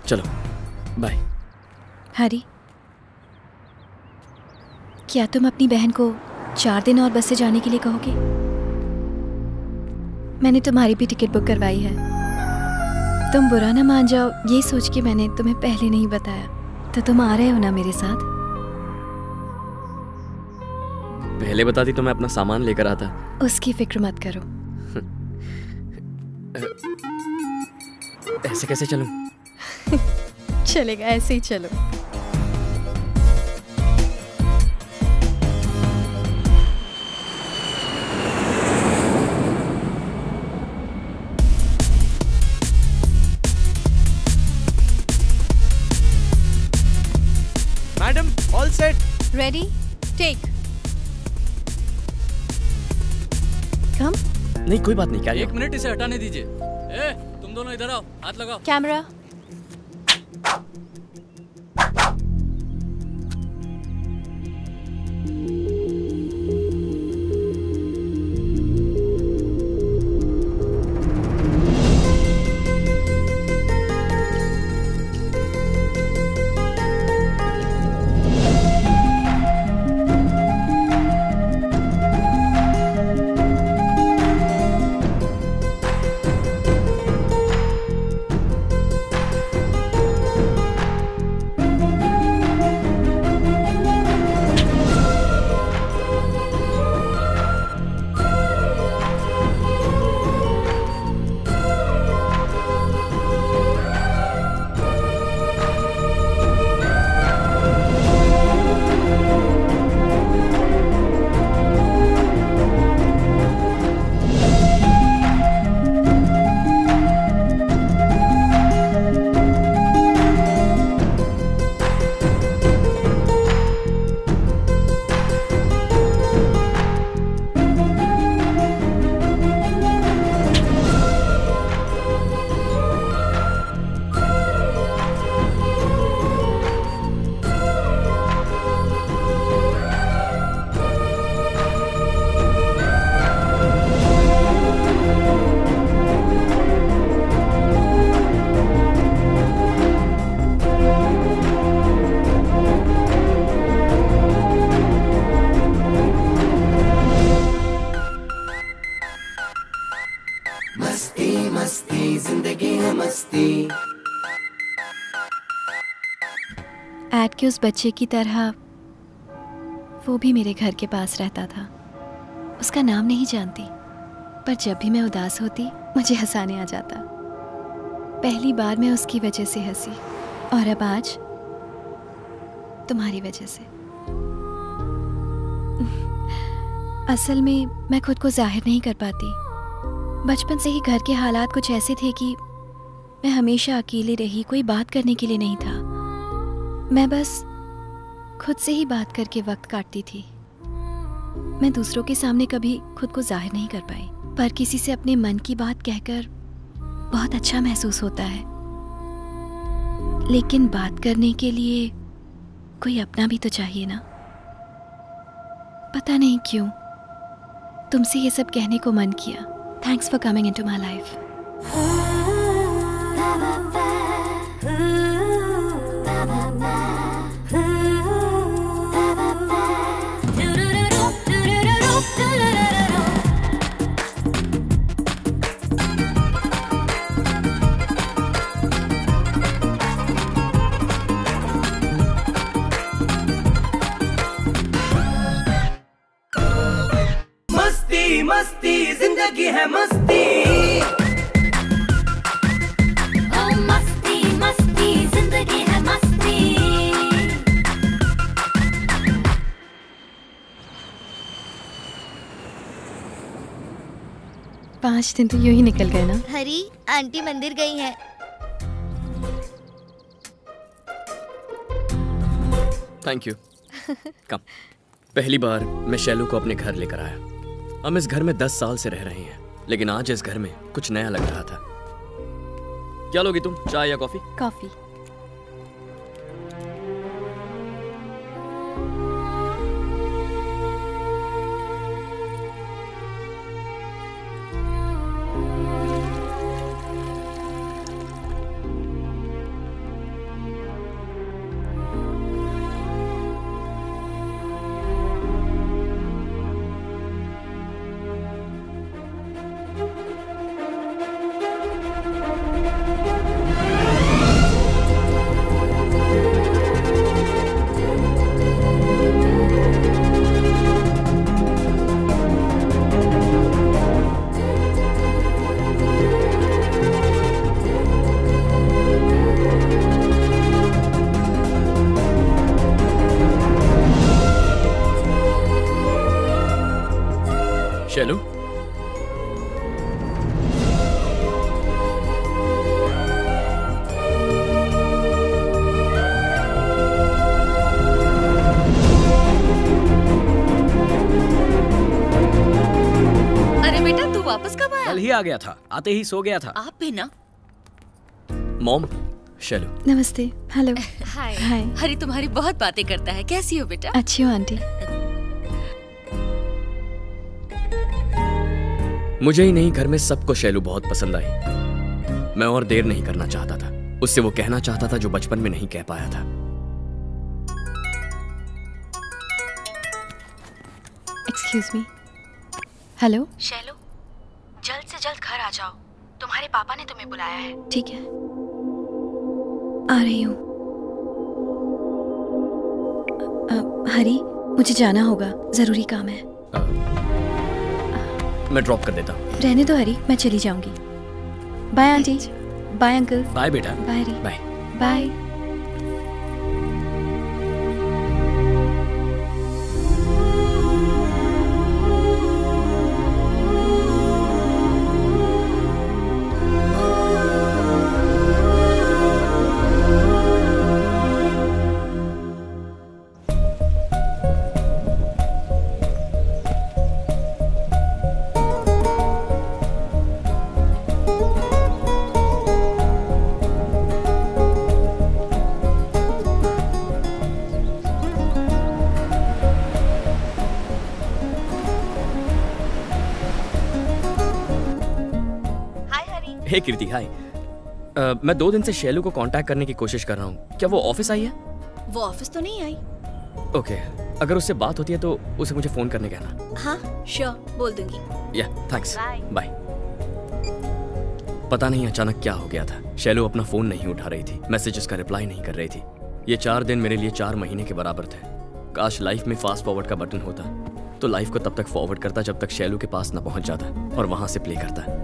चलो, बाय। हरी, क्या तुम अपनी बहन को 4 दिन और बस से जाने के लिए कहोगे? मैंने तुम्हारी भी टिकट बुक करवाई है। तुम बुरा ना मान जाओ, ये सोच के मैंने तुम्हें पहले नहीं बताया। तो तुम आ रहे हो ना मेरे साथ? पहले बताती तो मैं अपना सामान लेकर आता। उसकी फिक्र मत करो। ऐसे कैसे चलूं? चलेगा, ऐसे ही चलो। Madam, all set. Ready, take. Come. नहीं, कोई बात नहीं। क्या 1 मिनट इसे हटाने दीजिए। ए, तुम दोनों इधर आओ, हाथ लगाओ। कैमरा। ऐड के उस बच्चे की तरह वो भी मेरे घर के पास रहता था। उसका नाम नहीं जानती, पर जब भी मैं उदास होती मुझे हंसाने आ जाता। पहली बार मैं उसकी वजह से हंसी, और अब आज तुम्हारी वजह से। असल में मैं खुद को जाहिर नहीं कर पाती। बचपन से ही घर के हालात कुछ ऐसे थे कि मैं हमेशा अकेली रही, कोई बात करने के लिए नहीं था। मैं बस खुद से ही बात करके वक्त काटती थी। मैं दूसरों के सामने कभी खुद को जाहिर नहीं कर पाई, पर किसी से अपने मन की बात कहकर बहुत अच्छा महसूस होता है। लेकिन बात करने के लिए कोई अपना भी तो चाहिए ना। पता नहीं क्यों तुमसे ये सब कहने को मन किया। Thanks for coming into my life. है मस्ती, ओ मस्ती मस्ती जिंदगी है मस्ती। 5 दिन तो यूं ही निकल गए ना। हरी आंटी मंदिर गई है। Thank you. कम। पहली बार मैं शैलू को अपने घर लेकर आया। हम इस घर में 10 साल से रह रहे हैं, लेकिन आज इस घर में कुछ नया लग रहा था। क्या लोगी तुम, चाय या कॉफी? कॉफी। शैलू, अरे बेटा तू वापस कब आया? कल ही आ गया था, आते ही सो गया था। आप भी ना। मॉम, शैलू। नमस्ते। हेलो। हाय। हाय। हरी तुम्हारी बहुत बातें करता है, कैसी हो बेटा? अच्छी हो आंटी। मुझे ही नहीं, घर में सबको शैलू बहुत पसंद आई। मैं और देर नहीं करना चाहता था, उससे वो कहना चाहता था जो बचपन में नहीं कह पाया था। Excuse me. हेलो। शैलू, जल्द से जल्द घर आ जाओ, तुम्हारे पापा ने तुम्हें बुलाया है। ठीक है, आ रही हूँ। हरी, मुझे जाना होगा, जरूरी काम है। मैं ड्रॉप कर देता हूँ। रहने दो हरी, मैं चली जाऊंगी। Bye aunty. Bye uncle. Bye बेटा। Bye Hari. Bye. Bye. Hey Kirti, hi. मैं 2 दिन से शैलू को कांटेक्ट करने की कोशिश कर रहा हूँ। क्या वो ऑफिस आई है? वो ऑफिस तो नहीं आई। ओके, अगर उससे बात होती है तो उसे मुझे फोन करने कहना। हाँ श्योर, बोल दूंगी। या थैंक्स, बाय। पता नहीं अचानक क्या हो गया था। शैलू अपना फोन नहीं उठा रही थी, मैसेजेस का रिप्लाई नहीं कर रही थी। ये 4 दिन मेरे लिए 4 महीने के बराबर थे। काश लाइफ में फास्ट फॉरवर्ड का बटन होता तो लाइफ को तब तक फॉरवर्ड करता जब तक शैलू के पास न पहुंच जाता और वहां से प्ले करता।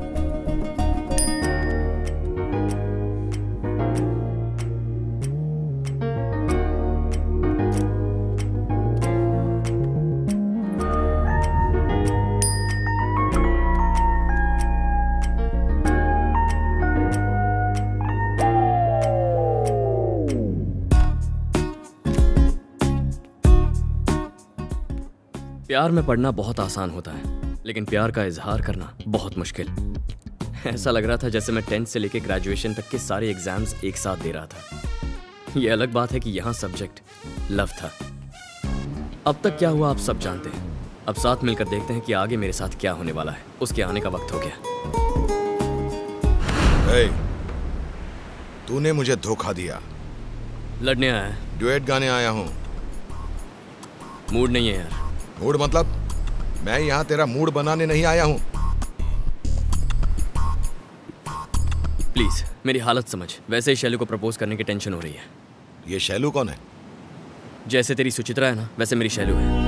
प्यार में पढ़ना बहुत आसान होता है, लेकिन प्यार का इजहार करना बहुत मुश्किल। ऐसा लग रहा था जैसे मैं 10th से लेकर ग्रेजुएशन तक के सारे एग्जाम्स एक साथ दे रहा था। यह अलग बात है कि यहाँ सब्जेक्ट लव था। अब तक क्या हुआ आप सब जानते हैं। अब साथ मिलकर देखते हैं कि आगे मेरे साथ क्या होने वाला है। उसके आने का वक्त हो गया। hey, तूने मुझे धोखा दिया। लड़ने आया है? ड्यूएट गाने आया हूँ। मूड नहीं है यार। मूड मतलब? मैं यहाँ तेरा मूड बनाने नहीं आया हूँ। प्लीज मेरी हालत समझ। वैसे ही शैलू को प्रपोज करने की टेंशन हो रही है। ये शैलू कौन है? जैसे तेरी सुचित्रा है ना, वैसे मेरी शैलू है।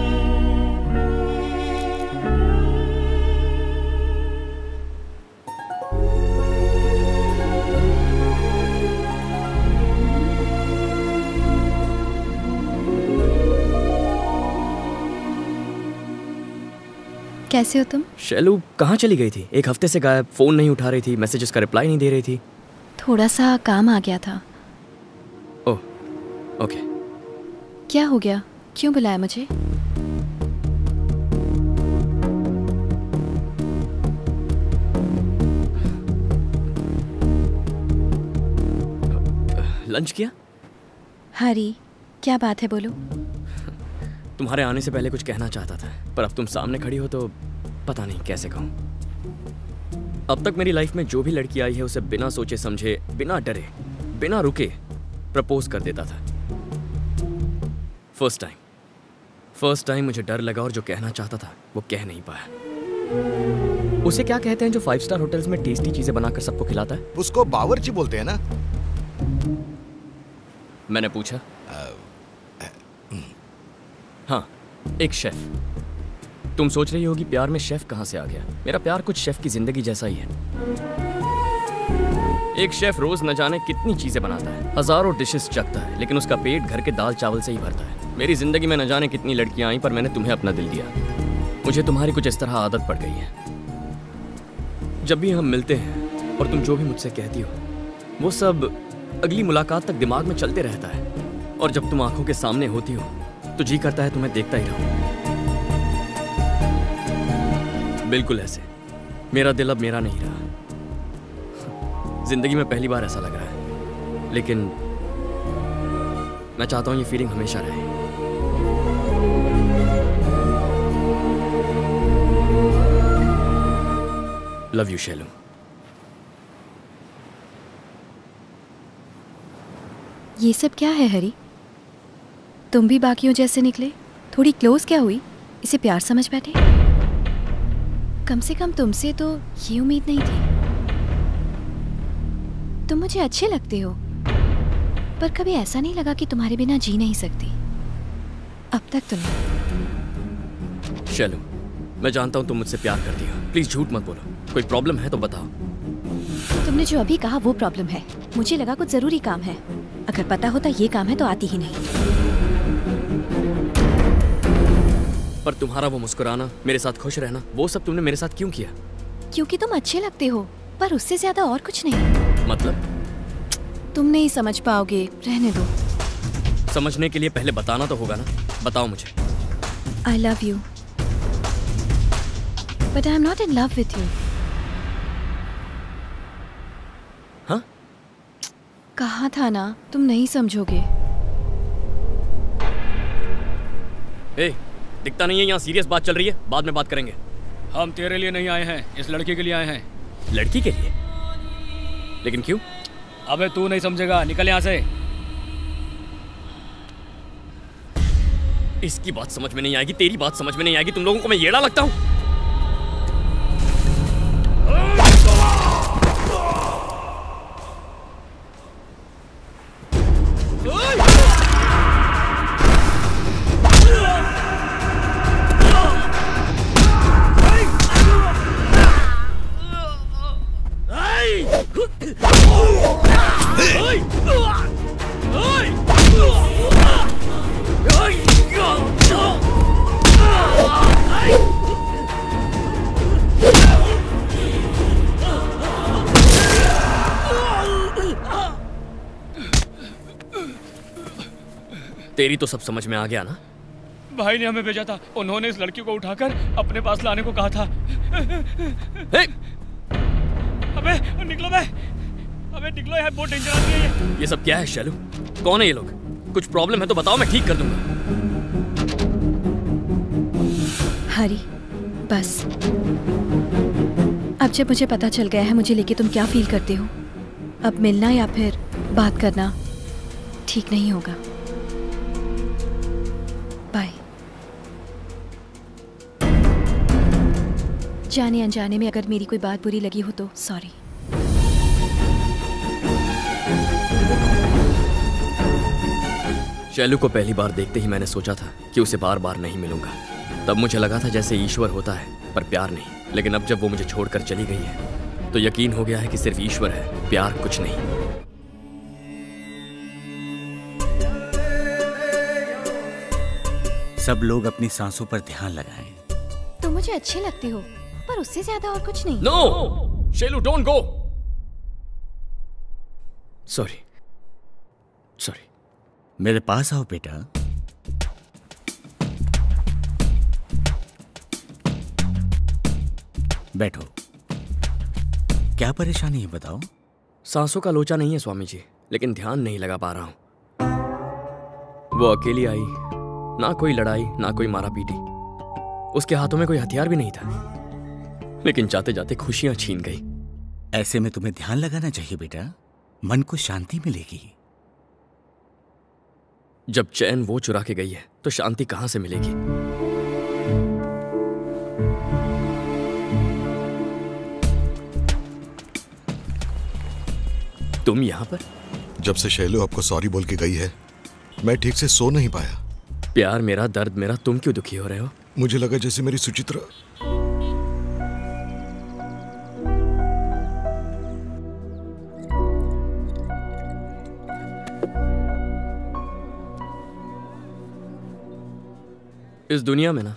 कैसे हो तुम? शैलू कहाँ चली गई थी? एक हफ्ते से गायब, फोन नहीं उठा रही थी, मैसेजेस का रिप्लाई नहीं दे रही थी। थोड़ा सा काम आ गया था। ओह, ओके। क्या हो गया? क्यों बुलाया मुझे? लंच किया? हरी, क्या बात है, बोलो। तुम्हारे आने से पहले कुछ कहना चाहता था, पर अब तुम सामने खड़ी हो तो पता नहीं कैसे कहूँ। अब तक मेरी लाइफ में जो भी लड़की आई है उसे बिना सोचे समझे, बिना डरे, बिना रुके प्रपोज कर देता था। फर्स्ट टाइम मुझे डर लगा और जो कहना चाहता था वो कह नहीं पाया। उसे क्या कहते हैं जो 5 स्टार होटल्स में टेस्टी चीजें बनाकर सबको खिलाता है? उसको बावर्ची बोलते हैं ना। मैंने पूछा। हाँ, एक शेफ। तुम सोच रही होगी प्यार में शेफ कहाँ से आ गया। मेरा प्यार कुछ शेफ की जिंदगी जैसा ही है। एक शेफ रोज न जाने कितनी चीजें बनाता है, हजारों डिशेस चखता है, लेकिन उसका पेट घर के दाल चावल से ही भरता है। मेरी जिंदगी में न जाने कितनी लड़कियां आई, पर मैंने तुम्हें अपना दिल दिया। मुझे तुम्हारी कुछ इस तरह आदत पड़ गई है। जब भी हम मिलते हैं और तुम जो भी मुझसे कहती हो वो सब अगली मुलाकात तक दिमाग में चलते रहता है, और जब तुम आंखों के सामने होती हो तो जी करता है तुम्हें देखता ही रहूं। बिल्कुल ऐसे मेरा दिल अब मेरा नहीं रहा। जिंदगी में पहली बार ऐसा लग रहा है, लेकिन मैं चाहता हूं ये फीलिंग हमेशा रहे। Love you Shailu. ये सब क्या है हरी? तुम भी बाकियों जैसे निकले। थोड़ी क्लोज क्या हुई? इसे प्यार समझ बैठे? कम से कम तुमसे तो ये उम्मीद नहीं थी। तुम मुझे अच्छे लगते हो, पर कभी ऐसा नहीं लगा कि तुम्हारे बिना जी नहीं सकती। अब तक तो नहीं। शैलू, मैं जानता हूं तुम मुझसे प्यार करती हो। प्लीज झूठ मत बोलो। कोई प्रॉब्लम है तो बताओ। तुमने जो अभी कहा वो प्रॉब्लम है। मुझे लगा कुछ जरूरी काम है। अगर पता होता ये काम है तो आती ही नहीं। पर तुम्हारा वो मुस्कुराना, मेरे साथ खुश रहना, वो सब तुमने मेरे साथ क्यों किया? क्योंकि तुम अच्छे लगते हो, पर उससे ज्यादा और कुछ नहीं। मतलब? तुम नहीं समझ पाओगे, रहने दो। समझने के लिए पहले बताना तो होगा ना। बताओ मुझे। I love you, but I am not in love with you. हाँ? कहा था ना, तुम नहीं समझोगे। ए, दिखता नहीं है यहाँ सीरियस बात चल रही है, बाद में बात करेंगे। हम तेरे लिए नहीं आए हैं, इस लड़की के लिए आए हैं। लड़की के लिए? लेकिन क्यों? अबे तू नहीं समझेगा, निकल यहाँ से। इसकी बात समझ में नहीं आएगी, तेरी बात समझ में नहीं आएगी। तुम लोगों को मैं येड़ा लगता हूँ? तेरी तो सब समझ में आ गया ना? भाई ने हमें भेजा था, उन्होंने इस लड़की को उठाकर अपने पास लाने को कहा था। अबे निकलो बे, अबे निकलो यार, बहुत डेंजर आदमी है ये। ये सब क्या है शैलू? कौन है ये लोग? कुछ प्रॉब्लम है तो बताओ, मैं ठीक कर दूंगा। हरी, बस अब जब मुझे पता चल गया है मुझे लेके तुम क्या फील करते हो, अब मिलना या फिर बात करना ठीक नहीं होगा। बाय। जाने अनजाने में अगर मेरी कोई बात बुरी लगी हो तो सॉरी। शैलू को पहली बार देखते ही मैंने सोचा था कि उसे बार बार नहीं मिलूंगा। तब मुझे लगा था जैसे ईश्वर होता है पर प्यार नहीं। लेकिन अब जब वो मुझे छोड़कर चली गई है तो यकीन हो गया है कि सिर्फ ईश्वर है, प्यार कुछ नहीं। सब लोग अपनी सांसों पर ध्यान लगाएं। तुम मुझे अच्छी लगती हो, पर उससे ज्यादा और कुछ नहीं। No Shailu, don't go. Sorry sorry. मेरे पास आओ बेटा। बैठो। क्या परेशानी है बताओ? सांसों का लोचा नहीं है स्वामी जी, लेकिन ध्यान नहीं लगा पा रहा हूं। वो अकेली आई, ना कोई लड़ाई ना कोई मारा पीटी, उसके हाथों में कोई हथियार भी नहीं था, लेकिन जाते जाते खुशियां छीन गई। ऐसे में तुम्हें ध्यान लगाना चाहिए बेटा, मन को शांति मिलेगी। जब चैन वो चुरा के गई है तो शांति कहां से मिलेगी? तुम यहां पर? जब से शैलू आपको सॉरी बोल के गई है, मैं ठीक से सो नहीं पाया। प्यार मेरा, दर्द मेरा, तुम क्यों दुखी हो रहे हो? मुझे लगा जैसे मेरी सुचित्रा। इस दुनिया में ना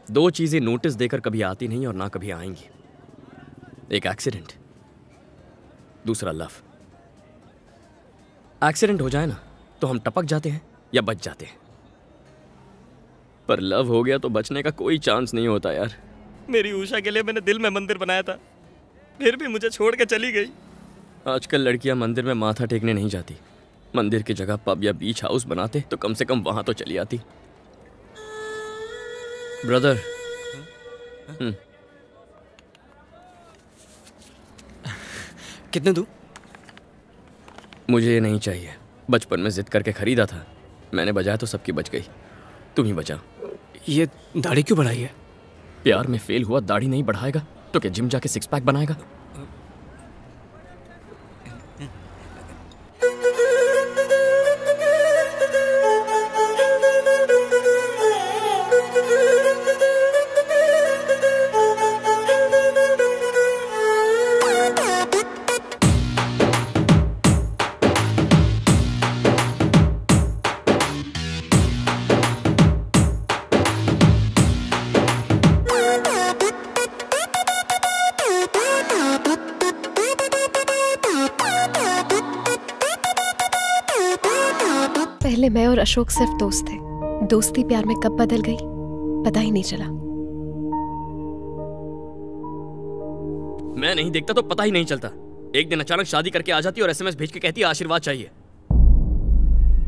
दो चीजें नोटिस देकर कभी आती नहीं और ना कभी आएंगी। एक एक्सीडेंट, दूसरा लव। एक्सीडेंट हो जाए ना तो हम टपक जाते हैं या बच जाते हैं, पर लव हो गया तो बचने का कोई चांस नहीं होता यार। मेरी उषा के लिए मैंने दिल में मंदिर बनाया था, फिर भी मुझे छोड़ के चली गई। आजकल लड़कियां मंदिर में माथा टेकने नहीं जाती, मंदिर की जगह पब या बीच हाउस बनाते तो कम से कम वहां तो चली आती। ब्रदर, कितने दूं? मुझे ये नहीं चाहिए। बचपन में जिद करके खरीदा था, मैंने बजाया तो सबकी बच गई, तुम ही बचा। ये दाढ़ी क्यों बढ़ाई है? प्यार में फेल हुआ दाढ़ी नहीं बढ़ाएगा तो क्या जिम जाके सिक्स पैक बनाएगा? पहले मैं और अशोक सिर्फ दोस्त थे, दोस्ती प्यार में कब बदल गई पता ही नहीं चला। मैं नहीं देखता तो पता ही नहीं चलता। एक दिन अचानक शादी करके आ जाती और एसएमएस भेज के कहती आशीर्वाद चाहिए।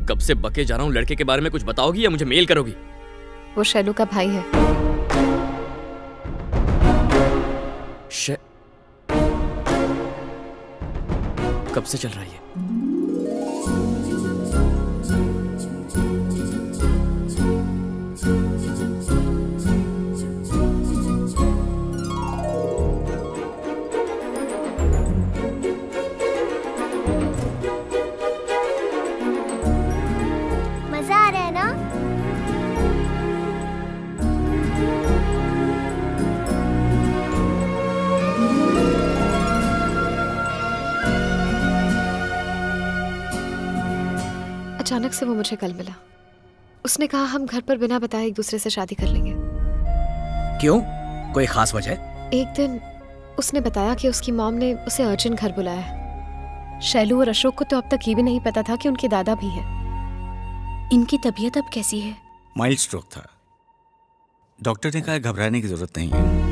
कब से बके जा रहा हूँ, लड़के के बारे में कुछ बताओगी या मुझे मेल करोगी? वो शैलू का भाई है। कब से चल रहा है ये? मजा आ रहा है ना? अचानक से वो मुझे कल मिला। उसने कहा हम घर पर बिना बताए एक दूसरे से शादी कर लेंगे। क्यों? कोई खास वजह? एक दिन उसने बताया कि उसकी मॉम ने उसे अर्जेंट घर बुलाया है। शैलू और अशोक को तो अब तक ये भी नहीं पता था कि उनके दादा भी हैं। इनकी तबीयत अब कैसी है? माइल्ड स्ट्रोक था, डॉक्टर ने कहा घबराने की जरूरत नहीं है।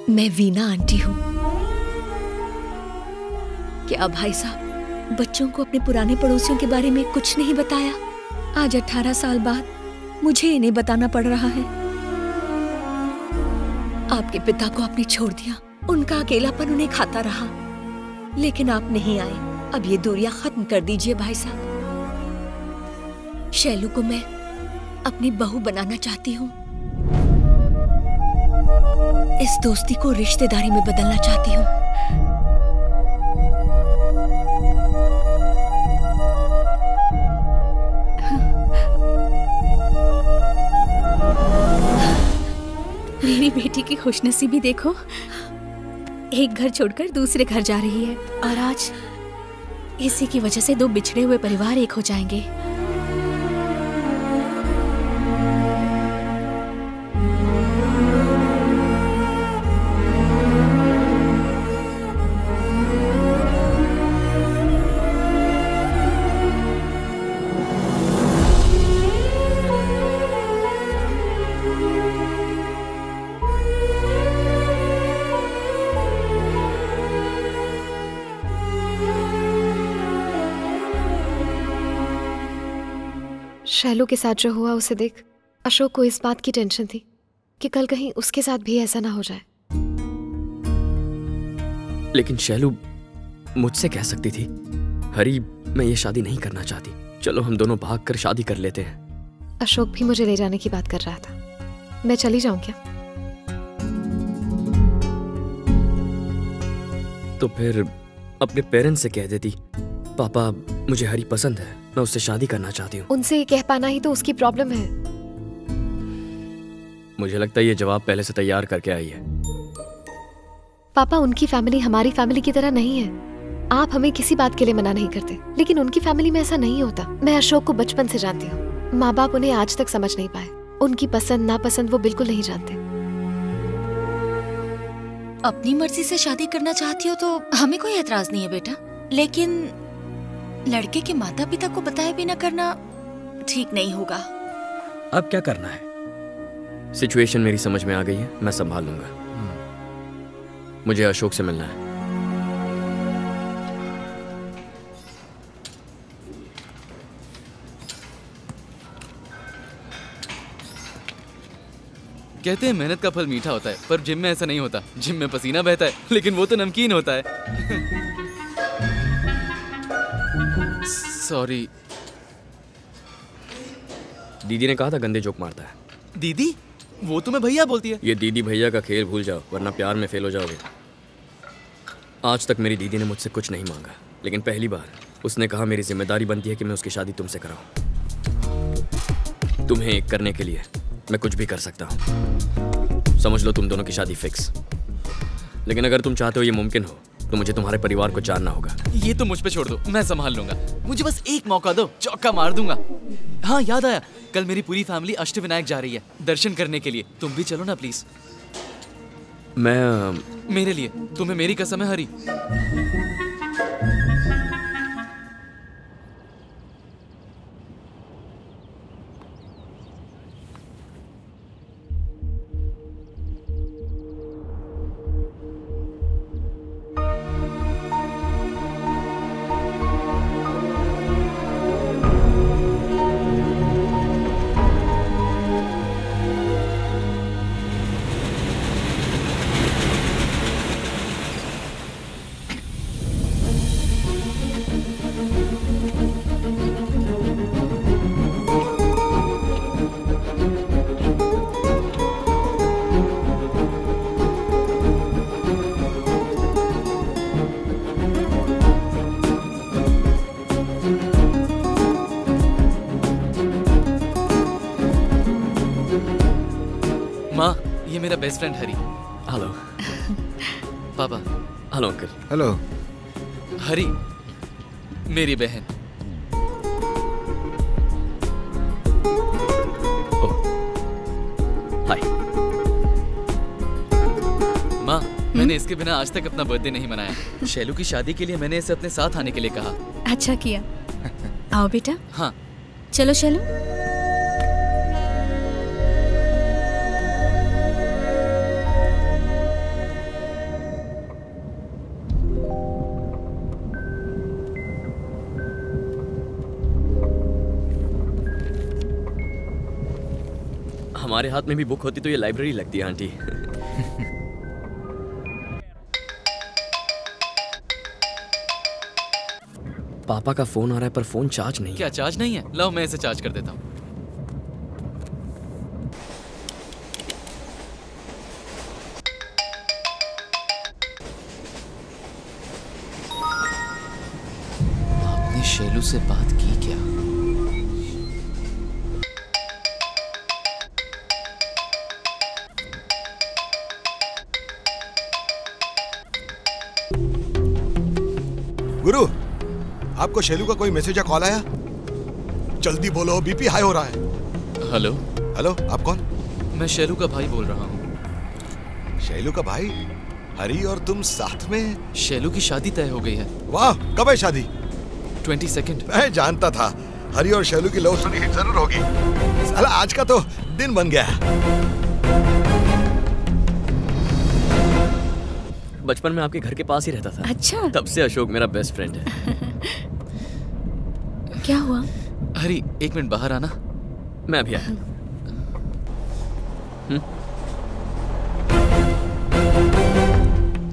मैं वीना आंटी हूँ। क्या भाई साहब बच्चों को अपने पुराने पड़ोसियों के बारे में कुछ नहीं बताया? आज 18 साल बाद मुझे इन्हें बताना पड़ रहा है। आपके पिता को आपने छोड़ दिया, उनका अकेलापन उन्हें खाता रहा, लेकिन आप नहीं आए। अब ये दूरियां खत्म कर दीजिए भाई साहब। शैलू को मैं अपनी बहू बनाना चाहती हूँ। इस दोस्ती को रिश्तेदारी में बदलना चाहती हूँ। मेरी बेटी की खुशनसीबी देखो, एक घर छोड़कर दूसरे घर जा रही है और आज इसी की वजह से दो बिछड़े हुए परिवार एक हो जाएंगे। शैलू के साथ जो हुआ उसे देख अशोक को इस बात की टेंशन थी कि कल कहीं उसके साथ भी ऐसा ना हो जाए। लेकिन शैलू मुझसे कह सकती थी, हरी मैं ये शादी नहीं करना चाहती, चलो हम दोनों भाग कर शादी कर लेते हैं। अशोक भी मुझे ले जाने की बात कर रहा था, मैं चली जाऊं क्या? तो फिर अपने पेरेंट्स से कह देती, पापा मुझे हरी पसंद है, मैं उससे शादी करना चाहती हूँ। उनसे ये कह पाना ही तो उसकी प्रॉब्लम है। मुझे लगता है ये जवाब पहले से तैयार करके आई है। पापा उनकी फैमिली हमारी फैमिली की तरह नहीं है। आप हमें किसी बात के लिए मना नहीं करते, लेकिन उनकी फैमिली में ऐसा नहीं होता। मैं अशोक को बचपन से जानती हूँ, माँ बाप उन्हें आज तक समझ नहीं पाए। उनकी पसंद नापसंद वो बिल्कुल नहीं जानते। अपनी मर्जी से शादी करना चाहती हो तो हमें कोई एतराज नहीं है बेटा, लेकिन लड़के के माता पिता को बताए बिना करना ठीक नहीं होगा। अब क्या करना है? सिचुएशन मेरी समझ में आ गई है, मैं संभाल लूंगा। मुझे अशोक से मिलना है। कहते हैं मेहनत का फल मीठा होता है, पर जिम में ऐसा नहीं होता। जिम में पसीना बहता है, लेकिन वो तो नमकीन होता है। सॉरी। दीदी ने कहा था गंदे जोक मारता है। दीदी? वो तुम्हें भैया बोलती है। ये दीदी भैया का खेल भूल जाओ, वरना प्यार में फेल हो जाओगे। आज तक मेरी दीदी ने मुझसे कुछ नहीं मांगा, लेकिन पहली बार उसने कहा मेरी जिम्मेदारी बनती है कि मैं उसकी शादी तुमसे कराऊं। तुम्हें एक करने के लिए मैं कुछ भी कर सकता हूं। समझ लो तुम दोनों की शादी फिक्स। लेकिन अगर तुम चाहते हो ये मुमकिन हो तो मुझे तुम्हारे परिवार को जानना होगा। ये तो मुझ पे छोड़ दो, मैं संभाल लूंगा। मुझे बस एक मौका दो, चौका मार दूंगा। हाँ याद आया, कल मेरी पूरी फैमिली अष्टविनायक जा रही है दर्शन करने के लिए। तुम भी चलो ना प्लीज। मैं मेरे लिए, तुम्हें मेरी कसम है हरी। मेरा बेस्ट फ्रेंड हरी। हेलो। पापा। Hello uncle. हेलो। हरी मेरी बहन। हाय। माँ, मैंने इसके बिना आज तक अपना बर्थडे नहीं मनाया। शैलू की शादी के लिए मैंने इसे अपने साथ आने के लिए कहा। अच्छा किया। आओ बेटा। हाँ। चलो शैलू। हमारे हाथ में भी बुक होती तो ये लाइब्रेरी लगती है आंटी। पापा का फोन आ रहा है पर फोन चार्ज नहीं। क्या चार्ज नहीं है? लाओ मैं इसे चार्ज कर देता हूँ। शैलू से बात की क्या? गुरु, आपको शैलू का कोई मैसेज या कॉल आया? जल्दी बोलो, बीपी हाई हो रहा है। हेलो हेलो, आप कौन? मैं शैलू का भाई बोल रहा हूँ। शैलू का भाई? हरी और तुम साथ में? शैलू की शादी तय हो गई है। वाह, कब है शादी? 22 मैं जानता था हरी और शैलू की लव स्टोरी हिट जरूर होगी। साला आज का तो दिन बन गया। बचपन में आपके घर के पास ही रहता था। अच्छा। तब से अशोक मेरा बेस्ट फ्रेंड है। क्या हुआ? हरी, 1 मिनट बाहर आना। मैं अभी आया।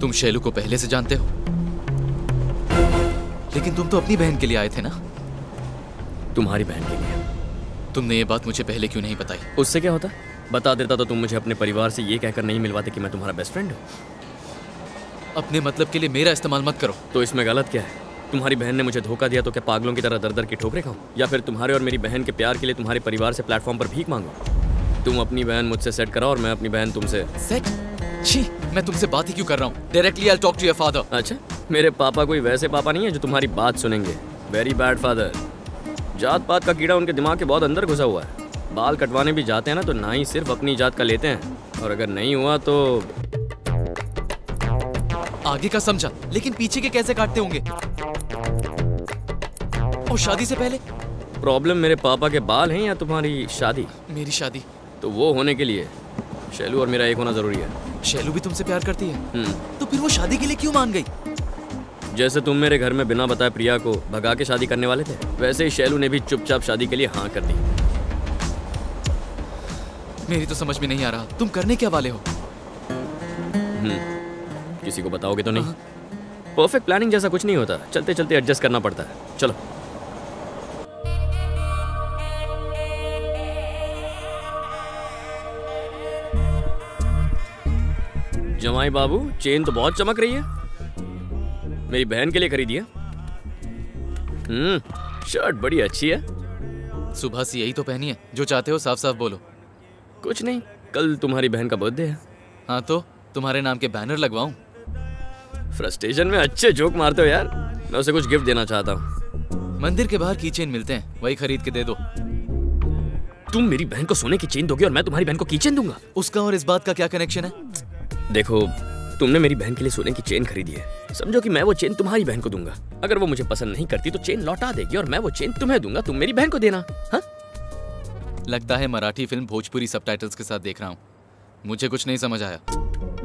तुम शैलू को पहले से जानते हो, लेकिन तुम तो अपनी बहन के लिए आए थे ना? तुम्हारी बहन के लिए। तुमने ये बात मुझे पहले क्यों नहीं बताई? उससे क्या होता? बता देता तो तुम मुझे अपने परिवार से ये कहकर नहीं मिलवाते कि मैं तुम्हारा बेस्ट फ्रेंड हूँ। अपने मतलब के लिए मेरा इस्तेमाल मत करो। तो इसमें गलत क्या है? तुम्हारी बहन ने मुझे धोखा दिया तो क्या पागलों की तरह दर दर की ठोकरें खाऊं? या फिर तुम्हारे और मेरी बहन के प्यार के लिए तुम्हारे परिवार से प्लेटफॉर्म पर भीख मांगो? तुम अपनी बहन मुझसे सेट कराओ और मैं अपनी बहन तुमसे। सेट? छी, मैं तुमसे बात ही क्यों कर रहा हूँ? Directly I talk to your father. अच्छा, मेरे पापा कोई वैसे पापा नहीं है जो तुम्हारी बात सुनेंगे। Very bad father. जात पात का कीड़ा उनके दिमाग के बहुत अंदर घुसा हुआ है। बाल कटवाने भी जाते हैं ना तो ना ही सिर्फ अपनी जात का लेते हैं, और अगर नहीं हुआ तो आगे का समझा, लेकिन पीछे के कैसे काटते होंगे? और शादी से पहले? प्रॉब्लम मेरे पापा के बाल हैं या तुम्हारी शादी? मेरी शादी। तो वो होने के लिए शैलू और मेरा एक होना जरूरी है। शैलू भी तुमसे प्यार करती है? तो फिर वो शादी के लिए क्यों मान गई? जैसे तुम मेरे घर में बिना बताए प्रिया को भगा के शादी करने वाले थे, वैसे ही शैलू ने भी चुपचाप शादी के लिए हाँ कर दी। मेरी तो समझ में नहीं आ रहा, तुम करने क्या वाले हो? किसी को बताओगे तो नहीं? परफेक्ट प्लानिंग जैसा कुछ नहीं होता, चलते चलते एडजस्ट करना पड़ता है। चलो। जमाई बाबू, चेन तो बहुत चमक रही है। मेरी बहन के लिए खरीदी है? शर्ट बड़ी अच्छी है। सुबह से यही तो पहनी है। जो चाहते हो साफ साफ बोलो। कुछ नहीं, कल तुम्हारी बहन का बर्थडे है। हाँ तो तुम्हारे नाम के बैनर लगवाऊं? फ्रस्ट्रेशन में अच्छे जोक मारते हो यार। मैं उसे कुछ गिफ्ट देना चाहता हूँ। मंदिर के बाहर की चेन मिलते हैं, वही खरीद के दे दो। तुम मेरी बहन को सोने की चेन दोगे और मैं तुम्हारी बहन को कीचेन दूंगा? उसका और इस बात का क्या कनेक्शन है? देखो, तुमने मेरी बहन के लिए सोने की चेन खरीदी है। समझो कि मैं वो चेन तुम्हारी बहन को दूंगा। अगर वो मुझे पसंद नहीं करती तो चेन लौटा देगी और मैं वो चेन तुम्हें दूंगा, तुम मेरी बहन को देना। हाँ? लगता है मराठी फिल्म भोजपुरी सबटाइटल्स के साथ देख रहा हूँ। मुझे कुछ नहीं समझ आया।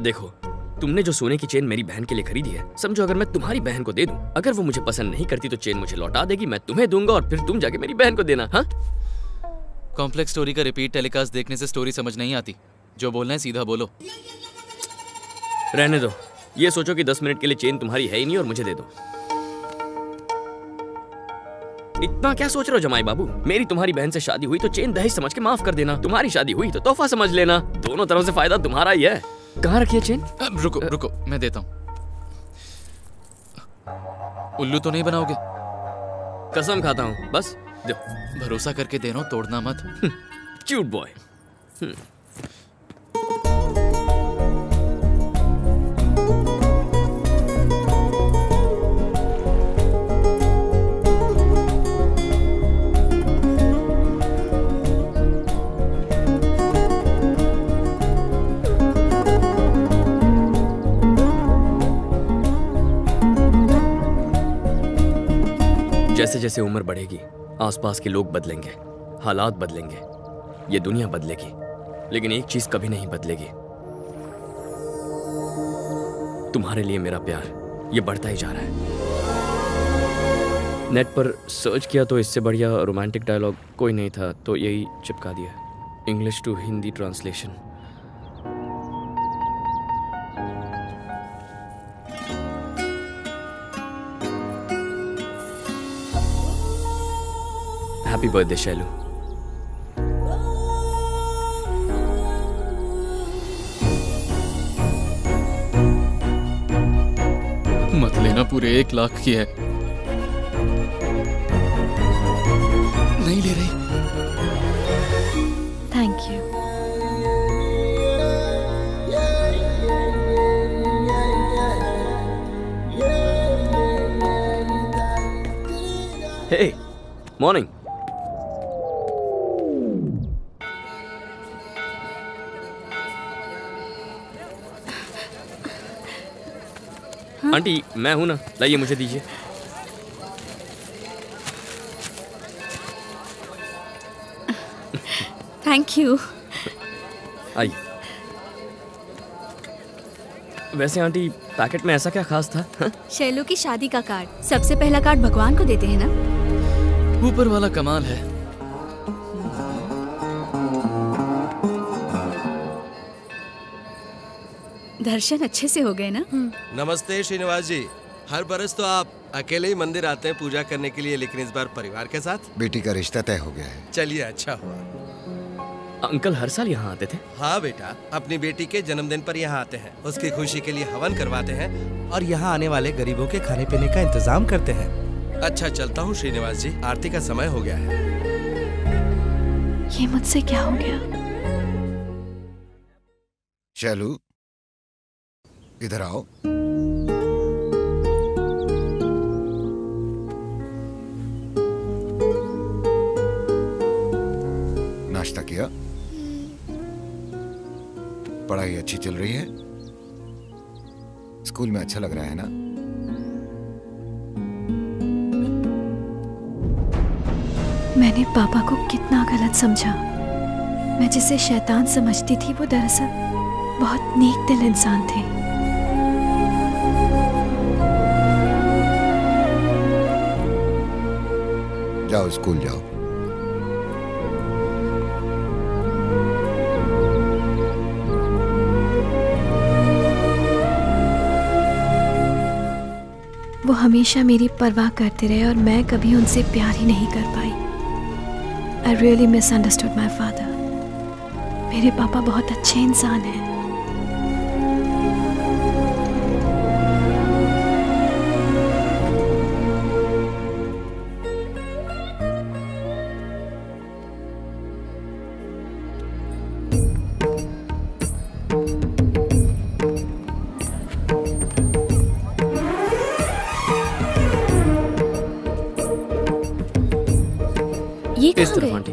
देखो, तुमने जो सोने की चेन मेरी बहन के लिए खरीदी है, समझो अगर मैं तुम्हारी बहन को दे दूं, अगर वो मुझे पसंद नहीं करती तो चेन मुझे लौटा देगी, मैं तुम्हें दूंगा और फिर तुम जाके मेरी बहन को देना। हाँ? कॉम्प्लेक्स स्टोरी का रिपीट टेलीकास्ट देखने से स्टोरी समझ नहीं आती। जो बोलना है सीधा बोलो। रहने दो। ये सोचो कि 10 मिनट के लिए चेन तुम्हारी है ही नहीं और मुझे दे दो। इतना क्या सोच रहे हो जमाई बाबू? मेरी तुम्हारी बहन से शादी हुई तो चेन दहेज समझ के माफ कर देना। तुम्हारी शादी हुई तो तोहफा समझ लेना। दोनों तरफ से फायदा तुम्हारा ही है। कहाँ रखी है चेन? रुको रुको, मैं देता हूँ। उल्लू तो नहीं बनाओगे? कसम खाता हूँ, बस दो। भरोसा करके दे रहा हूँ, तोड़ना मत। Cute boy. जैसे जैसे उम्र बढ़ेगी, आसपास के लोग बदलेंगे, हालात बदलेंगे, ये दुनिया बदलेगी, लेकिन एक चीज कभी नहीं बदलेगी। तुम्हारे लिए मेरा प्यार ये बढ़ता ही जा रहा है। नेट पर सर्च किया तो इससे बढ़िया रोमांटिक डायलॉग कोई नहीं था, तो यही चिपका दिया। English to Hindi translation. Happy birthday Shailu. मत लेना, पूरे 1 लाख की है। नहीं ले रही। Thank you. Hey, morning. Aunty मैं हूं ना, लाइए मुझे दीजिए। Thank you. आइए। वैसे आंटी पैकेट में ऐसा क्या खास था? हा? शैलू की शादी का कार्ड। सबसे पहला कार्ड भगवान को देते हैं ना। ऊपर वाला कमाल है। दर्शन अच्छे से हो गए ना? नमस्ते श्रीनिवास जी। हर बरस तो आप अकेले ही मंदिर आते हैं पूजा करने के लिए, लेकिन इस बार परिवार के साथ। बेटी का रिश्ता तय हो गया है। चलिए अच्छा हुआ। अंकल हर साल यहाँ आते थे? हाँ बेटा, अपनी बेटी के जन्मदिन पर यहाँ आते हैं, उसकी खुशी के लिए हवन करवाते हैं और यहाँ आने वाले गरीबों के खाने पीने का इंतजाम करते हैं। अच्छा चलता हूँ श्रीनिवास जी, आरती का समय हो गया है। ये मुझसे क्या हो गया? शैलू इधर आओ। नाश्ता किया? पढ़ाई अच्छी चल रही है? स्कूल में अच्छा लग रहा है ना? मैंने पापा को कितना गलत समझा। मैं जिसे शैतान समझती थी वो दरअसल बहुत नेक दिल इंसान थे। जाओ स्कूल जाओ। वो हमेशा मेरी परवाह करते रहे और मैं कभी उनसे प्यार ही नहीं कर पाई। I really misunderstood my father. मेरे पापा बहुत अच्छे इंसान हैं। ये इस कहाँ तरफ गए? आंटी।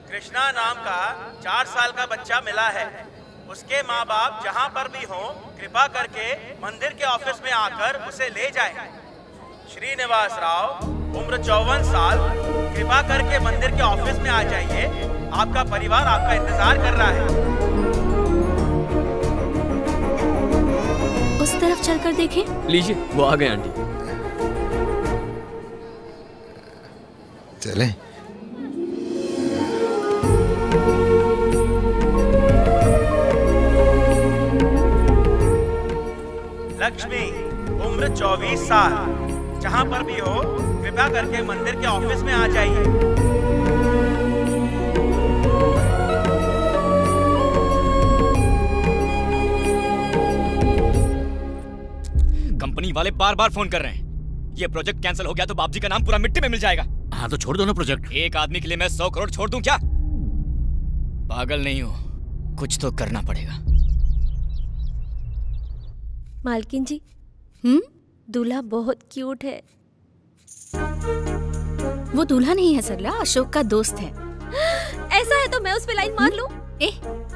कृष्णा नाम का 4 साल का बच्चा मिला है। उसके माँ बाप जहाँ पर भी हों, कृपा करके मंदिर के ऑफिस में आकर उसे ले जाएं। श्रीनिवास राव, उम्र 54 साल, कृपा करके मंदिर के ऑफिस में आ जाइए। आपका परिवार आपका इंतजार कर रहा है। उस तरफ चलकर देखें। लीजिए वो आ गए आंटी। चलें। लक्ष्मी, उम्र 24 साल, जहाँ पर भी हो कृपया करके मंदिर के ऑफिस में आ जाइए। कंपनी वाले बार बार फोन कर रहे हैं। ये प्रोजेक्ट कैंसिल हो गया तो बाप जी का नाम पूरा मिट्टी में मिल जाएगा। हाँ तो छोड़ दो ना प्रोजेक्ट। एक आदमी के लिए मैं 100 करोड़ छोड़ दूं क्या? पागल नहीं हूं, कुछ तो करना पड़ेगा। मालकिन जी, दूल्हा बहुत क्यूट है। वो दूल्हा नहीं है सरला, अशोक का दोस्त है। ऐसा है तो मैं उस पे लाइन मार लूं?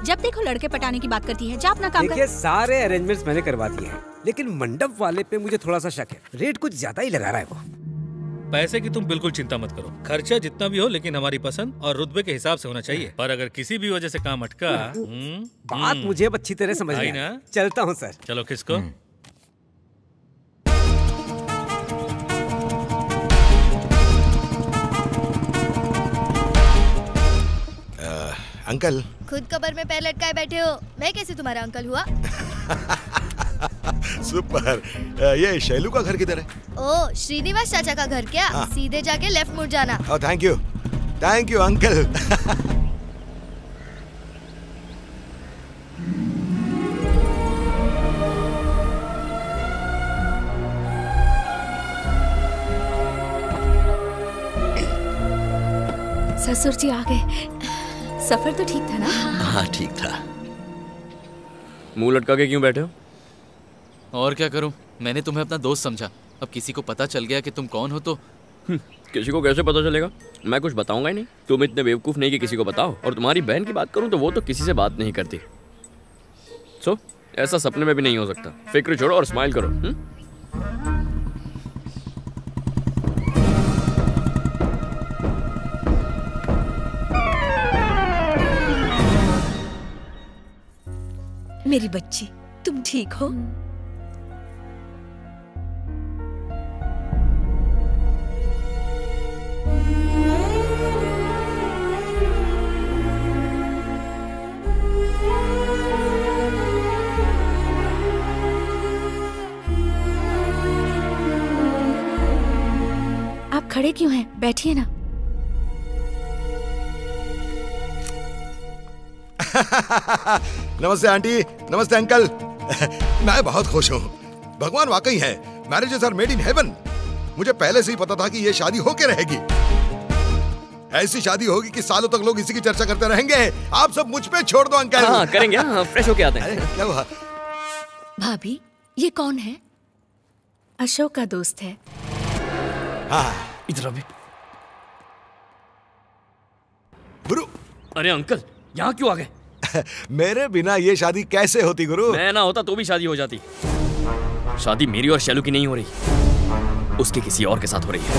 जब देखो लड़के पटाने की बात करती है, जा अपना काम कर। देखिए सारे अरेंजमेंट्स मैंने करवा दिए हैं, लेकिन मंडप वाले पे मुझे थोड़ा सा शक है। रेट कुछ ज्यादा ही लगा रहा है वो। पैसे की तुम बिल्कुल चिंता मत करो, खर्चा जितना भी हो लेकिन हमारी पसंद और रुतबे के हिसाब से होना चाहिए। पर अगर किसी भी वजह से काम अटका, बात मुझे अब अच्छी तरह समझ आई ना। चलता हूँ सर। चलो किसको? अंकल। खुद कबर में पैर लटकाए बैठे हो, मैं कैसे तुम्हारा अंकल हुआ? सुपर। ये शैलू का घर किधर है? ओ, श्रीनिवास चाचा का घर क्या? हाँ। सीधे जाके लेफ्ट मुड़ जाना। Thank you uncle. ससुर जी आ गए। सफर तो ठीक था ना? हाँ ठीक था। मुंह लटका के क्यों बैठे हो? और क्या करूं, मैंने तुम्हें अपना दोस्त समझा। अब किसी को पता चल गया कि तुम कौन हो तो किसी को कैसे पता चलेगा? मैं कुछ बताऊंगा ही नहीं। तुम इतने बेवकूफ नहीं कि किसी को बताओ। और तुम्हारी बहन की बात करूं तो वो तो किसी से बात नहीं करती। सो ऐसा सपने में भी नहीं हो सकता। फिक्र छोड़ो और स्माइल करो। मेरी बच्ची, तुम ठीक हो? आप खड़े क्यों हैं? बैठिए ना। नमस्ते आंटी, नमस्ते अंकल। मैं बहुत खुश हूँ। भगवान वाकई है। Marriages are made in heaven. मुझे पहले से ही पता था कि ये शादी होके रहेगी। ऐसी शादी होगी कि सालों तक लोग इसी की चर्चा करते रहेंगे। आप सब मुझ पे छोड़ दो अंकल। हाँ करेंगे। हाँ फ्रेश होके आते हैं। क्या हुआ? भाभी, ये कौन है? अशोक का दोस्त है। हाँ इधर अभी। गुरु। अरे अंकल, यहाँ क्यों आ गए? मेरे बिना ये शादी कैसे होती गुरु? मैं ना होता तो भी शादी हो जाती। शादी मेरी और शैलू की नहीं हो रही, उसके किसी और के साथ हो रही है।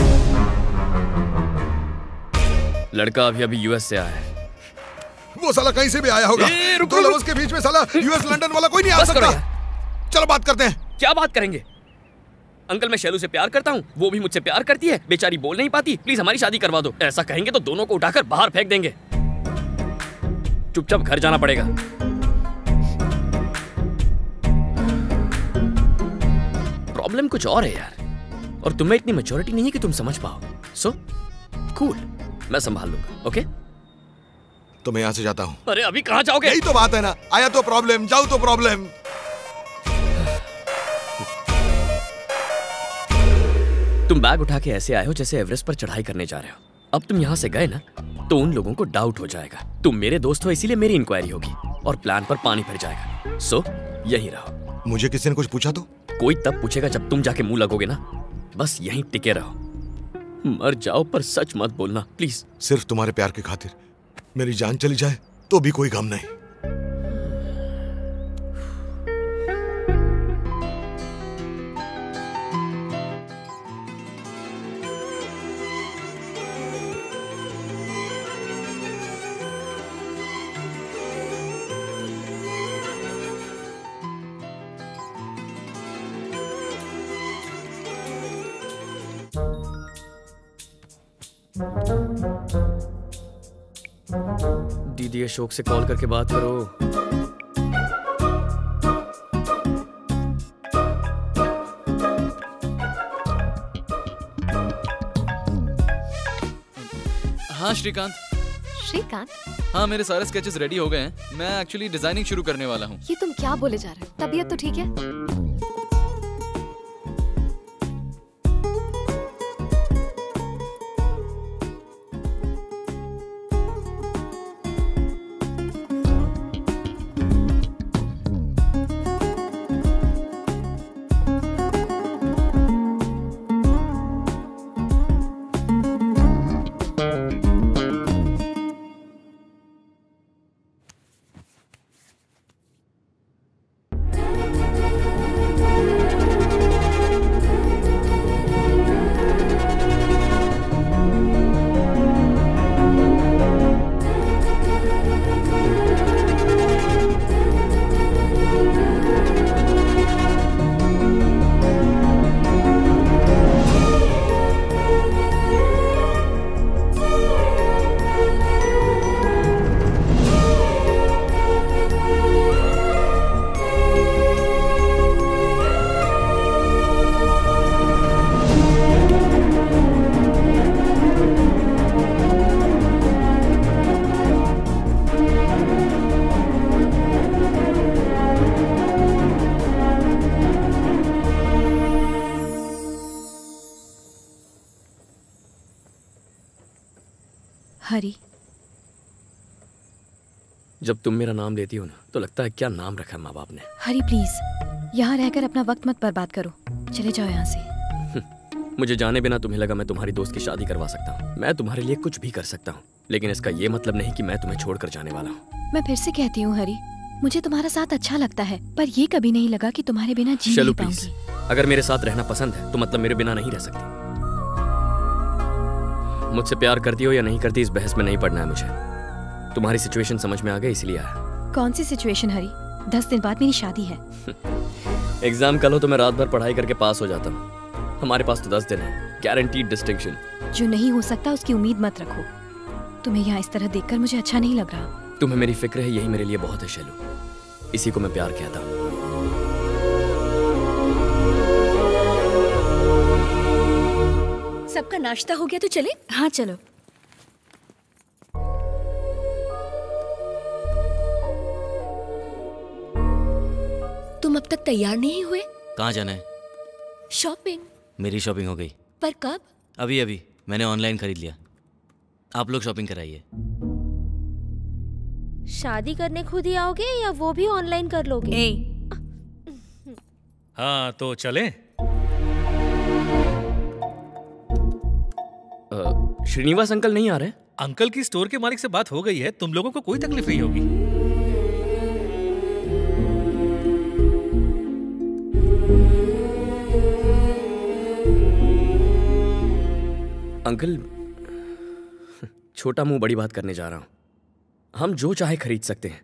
लड़का अभी अभी यूएस से आया है। वो साला कहीं से भी आया होगा। दो लवर्स के बीच में साला यूएस लंदन वाला कोई नहीं आ सकता। चलो बात करते हैं। क्या बात करेंगे? अंकल मैं शैलू से प्यार करता हूँ, वो भी मुझसे प्यार करती है। बेचारी बोल नहीं पाती। प्लीज हमारी शादी करवा दो। ऐसा कहेंगे तो दोनों को उठाकर बाहर फेंक देंगे। चुपचाप घर जाना पड़ेगा। प्रॉब्लम कुछ और है यार, और तुम्हें इतनी मैच्योरिटी नहीं है कि तुम समझ पाओ। सो कूल, मैं संभाल लूंगा। ओके? तो मैं यहाँ से जाता हूँ। अरे अभी कहाँ जाओगे? यही तो बात है ना। आया तो प्रॉब्लम, जाओ तो प्रॉब्लम। तुम बैग उठा के ऐसे आए हो जैसे एवरेस्ट पर चढ़ाई करने जा रहे हो। अब तुम यहाँ से गए ना तो उन लोगों को डाउट हो जाएगा। तुम मेरे दोस्त हो इसीलिए मेरी इंक्वायरी होगी और प्लान पर पानी फिर जाएगा। सो यहीं रहो। मुझे किसी ने कुछ पूछा तो? कोई तब पूछेगा जब तुम जाके मुंह लगोगे ना। बस यहीं टिके रहो। मर जाओ पर सच मत बोलना प्लीज। सिर्फ तुम्हारे प्यार की खातिर मेरी जान चली जाए तो भी कोई गम नहीं। दीदी अशोक से कॉल करके बात करो। हाँ श्रीकांत। श्रीकांत? हाँ मेरे सारे स्केचेस रेडी हो गए हैं। मैं एक्चुअली डिजाइनिंग शुरू करने वाला हूँ। ये तुम क्या बोले जा रहे हो? तबीयत तो ठीक है? हरी। जब तुम मेरा नाम लेती हो ना तो लगता है क्या नाम रखा है माँ बाप ने। हरी प्लीज, यहाँ रहकर अपना वक्त मत बर्बाद करो, चले जाओ यहाँ से। मुझे जाने बिना तुम्हें लगा मैं तुम्हारी दोस्त की शादी करवा सकता हूँ। मैं तुम्हारे लिए कुछ भी कर सकता हूँ, लेकिन इसका ये मतलब नहीं कि मैं तुम्हें छोड़कर जाने वाला हूँ। मैं फिर से कहती हूँ हरी, मुझे तुम्हारा साथ अच्छा लगता है, पर ये कभी नहीं लगा कि तुम्हारे बिना जी नहीं पाऊंगी। अगर मेरे साथ रहना पसंद है तो मतलब मेरे बिना नहीं रह सकती। मुझसे प्यार करती हो या नहीं करती इस बहस में नहीं पड़ना है मुझे। तुम्हारी सिचुएशन समझ में आ गई इसलिए आया। कौन सी सिचुएशन हरी? 10 दिन बाद मेरी शादी है। एग्जाम कल हो तो मैं रात भर पढ़ाई करके पास हो जाता हूँ। हमारे पास तो 10 दिन है, गारंटीड डिस्टिंक्शन। जो नहीं हो सकता उसकी उम्मीद मत रखो। तुम्हें यहाँ इस तरह देखकर मुझे अच्छा नहीं लग रहा। तुम्हें मेरी फिक्र है, यही मेरे लिए बहुत है शैलू। इसी को मैं प्यार कहता हूँ। सबका नाश्ता हो गया तो चले? हाँ चलो। तुम अब तक तैयार नहीं हुए? कहाँ जाना है? शॉपिंग। मेरी शॉपिंग हो गई। पर कब? अभी अभी मैंने ऑनलाइन खरीद लिया। आप लोग शॉपिंग कराइए। शादी करने खुद ही आओगे या वो भी ऑनलाइन कर लोगे? हाँ तो चले। श्रीनिवास अंकल नहीं आ रहे? अंकल की स्टोर के मालिक से बात हो गई है, तुम लोगों को कोई तकलीफ नहीं होगी। अंकल, छोटा मुंह बड़ी बात करने जा रहा हूं। हम जो चाहे खरीद सकते हैं,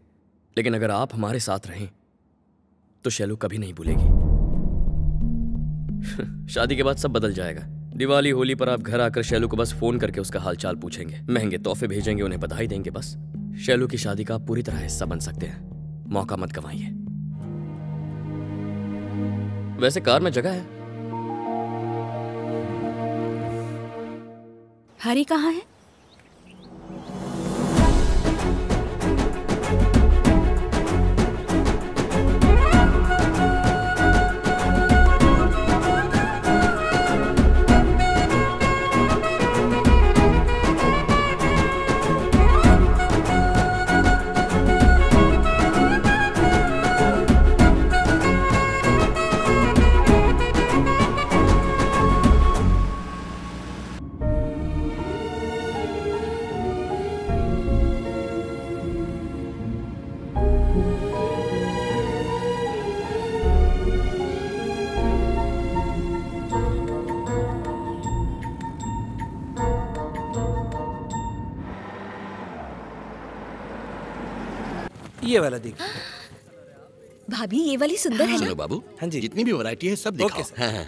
लेकिन अगर आप हमारे साथ रहें तो शैलू कभी नहीं भूलेगी। शादी के बाद सब बदल जाएगा। दिवाली होली पर आप घर आकर शैलू को बस फोन करके उसका हालचाल पूछेंगे, महंगे तोहफे भेजेंगे, उन्हें बधाई देंगे। बस शैलू की शादी का आप पूरी तरह हिस्सा बन सकते हैं। मौका मत गंवाइए। वैसे कार में जगह है। हरी कहाँ है? ये वाला देखो। भाभी ये वाली सुंदर है चलो ना? बाबू, हाँ जी, जितनी भी वैरायटी है सब दिखाओ। हाँ हाँ।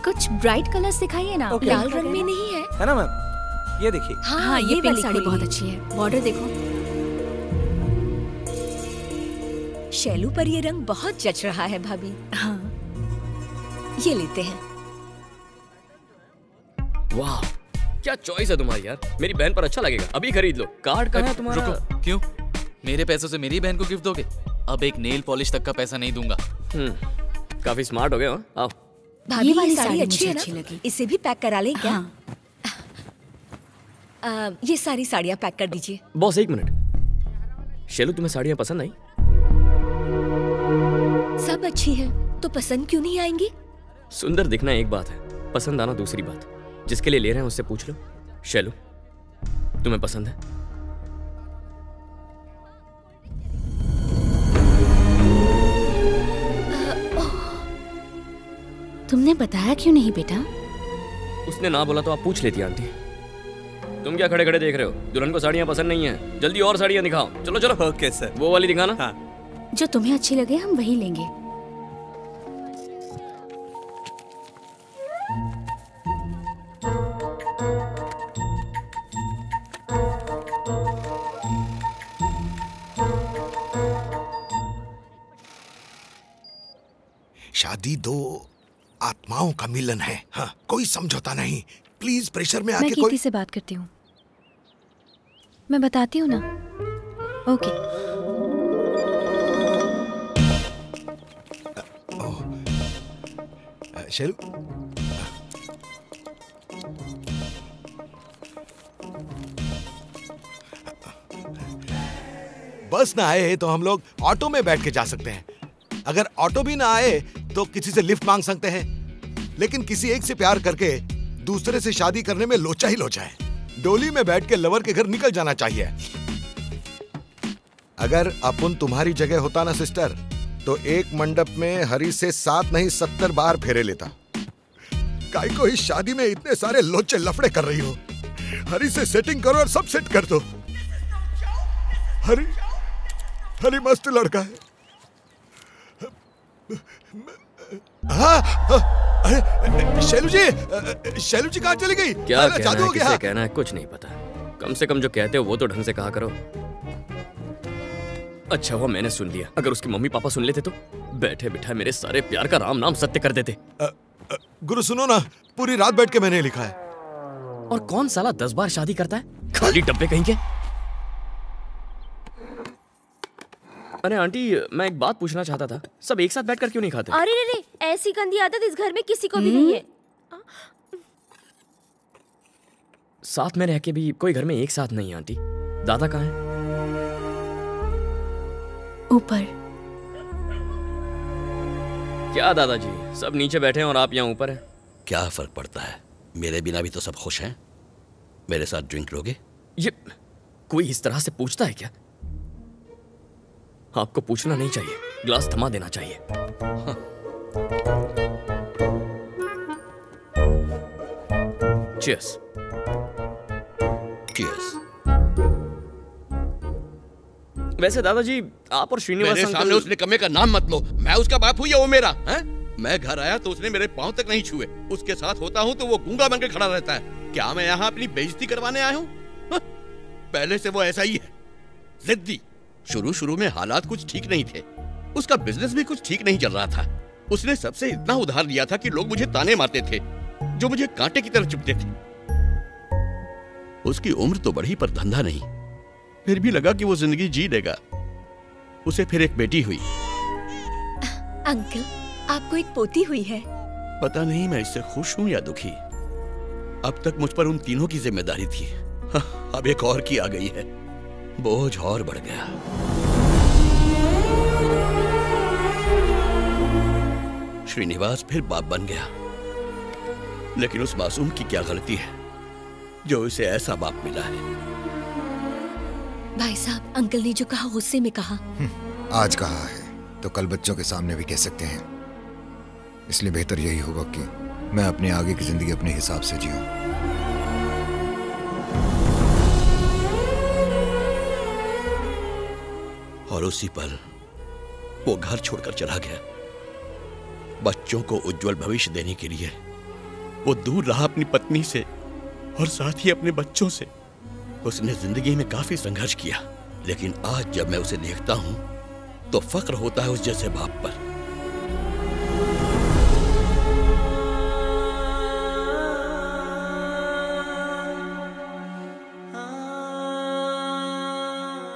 कुछ ब्राइट कलर्स दिखाइए ना। लाल रंग में नहीं है ना मैम? ये देखिए। हाँ, ये वाली साड़ी बहुत अच्छी है। बॉर्डर देखो। शैलू पर ये रंग बहुत जच रहा है भाभी। हाँ, ये लेते हैं। वाह, क्या चॉइस है तुम्हारी यार। मेरी बहन पर अच्छा लगेगा, अभी खरीद लो। कार्ड कहाँ है तुम्हारा? रुको, क्यों? मेरे पैसों से मेरी बहन को गिफ्ट दोगे? अब एक नेल पॉलिश तक का पैसा नहीं दूंगा। काफी स्मार्ट हो गए हो। आओ। भाभी वाली साड़ी अच्छी है ना? इसे भी पैक करा लें क्या? ये सारी साड़ियाँ पैक कर दीजिए। बॉस एक मिनट, शैलू तुम्हें साड़ियाँ पसंद आई? सब अच्छी है तो पसंद क्यों नहीं आएंगी? सुंदर दिखना एक बात है, पसंद आना दूसरी बात। जिसके लिए ले रहे हैं उससे पूछ लो। शैलू, तुम्हें पसंद है? तुमने बताया क्यों नहीं बेटा? उसने ना बोला तो आप पूछ लेती आंटी। तुम क्या खड़े खड़े देख रहे हो? दुल्हन को साड़ियाँ पसंद नहीं है? जल्दी और साड़ियाँ दिखाओ। चलो चलो। Okay sir. वो वाली दिखाना। हाँ। जो तुम्हें अच्छी लगे हम वही लेंगे। शादी दो आत्माओं का मिलन है। हाँ, कोई समझौता नहीं। प्लीज प्रेशर में आके मैं कीर्ति से बात करती हूँ, मैं बताती हूँ ना। ओके। शैलू, बस ना आए तो हम लोग ऑटो में बैठ के जा सकते हैं। अगर ऑटो भी ना आए तो किसी से लिफ्ट मांग सकते हैं। लेकिन किसी एक से प्यार करके दूसरे से शादी करने में लोचा ही लोचा है। डोली में बैठ के लवर के घर निकल जाना चाहिए। अगर अपन तुम्हारी जगह होता ना सिस्टर, तो एक मंडप में हरी से 7 नहीं 70 बार फेरे लेता। काई को इस शादी में इतने सारे लोचे लफड़े कर रही हो? हरी से सेटिंग करो और सब सेट कर दो। हरी मस्त लड़का है। हाँ, शैलू जी कहाँ चली गई? क्या कहना है, किसे कहना है कुछ नहीं पता। कम से कम जो कहते हो वो तो ढंग से कहा करो। अच्छा हुआ मैंने सुन लिया, अगर उसकी मम्मी पापा सुन लेते तो बैठे बिठाए मेरे सारे प्यार का राम नाम सत्य कर देते। गुरु सुनो ना, पूरी रात बैठ के मैंने लिखा है। और कौन साला 10 बार शादी करता है? खाली डब्बे कहीं के। अरे आंटी, मैं एक बात पूछना चाहता था, सब एक साथ बैठकर क्यों नहीं खाते? अरे रे, ऐसी गंदी आदत इस घर में किसी को भी नहीं है। साथ में रह के भी कोई घर में एक साथ नहीं। आंटी, दादा कहाँ है? ऊपर। क्या दादाजी, सब नीचे बैठे हैं और आप यहाँ ऊपर हैं? क्या फर्क पड़ता है, मेरे बिना भी तो सब खुश हैं। मेरे साथ ड्रिंक लोगे? ये कोई इस तरह से पूछता है क्या? आपको पूछना नहीं चाहिए, ग्लास थमा देना चाहिए। चीयर्स। चीयर्स। वैसे दादाजी, आप और श्रीनिवास मेरे सामने उस निकम्मे का नाम मत लो। मैं उसका बाप हूँ या वो मेरा है? मैं घर आया तो उसने मेरे पांव तक नहीं छुए। उसके साथ होता हूँ तो वो गूंगा बनकर खड़ा रहता है। क्या मैं यहाँ अपनी बेइज्जती करवाने आया हूँ? पहले से वो ऐसा ही है, जिद्दी। शुरू में हालात कुछ ठीक नहीं थे, उसका बिजनेस भी कुछ ठीक नहीं चल रहा था। उसने सबसे इतना उधार लिया था कि लोग मुझे ताने मारते थे, जो मुझे कांटे की तरह चुभते थे। उसकी उम्र तो बढ़ी पर धंधा नहीं। फिर भी लगा कि वो जिंदगी जी लेगा। उसे फिर एक बेटी हुई। अंकल, आपको एक पोती हुई है। पता नहीं मैं इससे खुश हूं या दुखी। अब तक मुझ पर उन तीनों की जिम्मेदारी थी, अब एक और की आ गई है। बोझ और बढ़ गया। श्रीनिवास फिर बाप बन गया, लेकिन उस मासूम की क्या गलती है जो उसे ऐसा बाप मिला है? भाई साहब, अंकल ने जो कहा गुस्से में कहा। आज कहा है तो कल बच्चों के सामने भी कह सकते हैं। इसलिए बेहतर यही होगा कि मैं अपनी आगे की जिंदगी अपने हिसाब से जीऊं। और उसी पल वो घर छोड़कर चला गया। बच्चों को उज्जवल भविष्य देने के लिए वो दूर रहा अपनी पत्नी से और साथ ही अपने बच्चों से। उसने जिंदगी में काफी संघर्ष किया, लेकिन आज जब मैं उसे देखता हूं तो फक्र होता है उस जैसे बाप पर।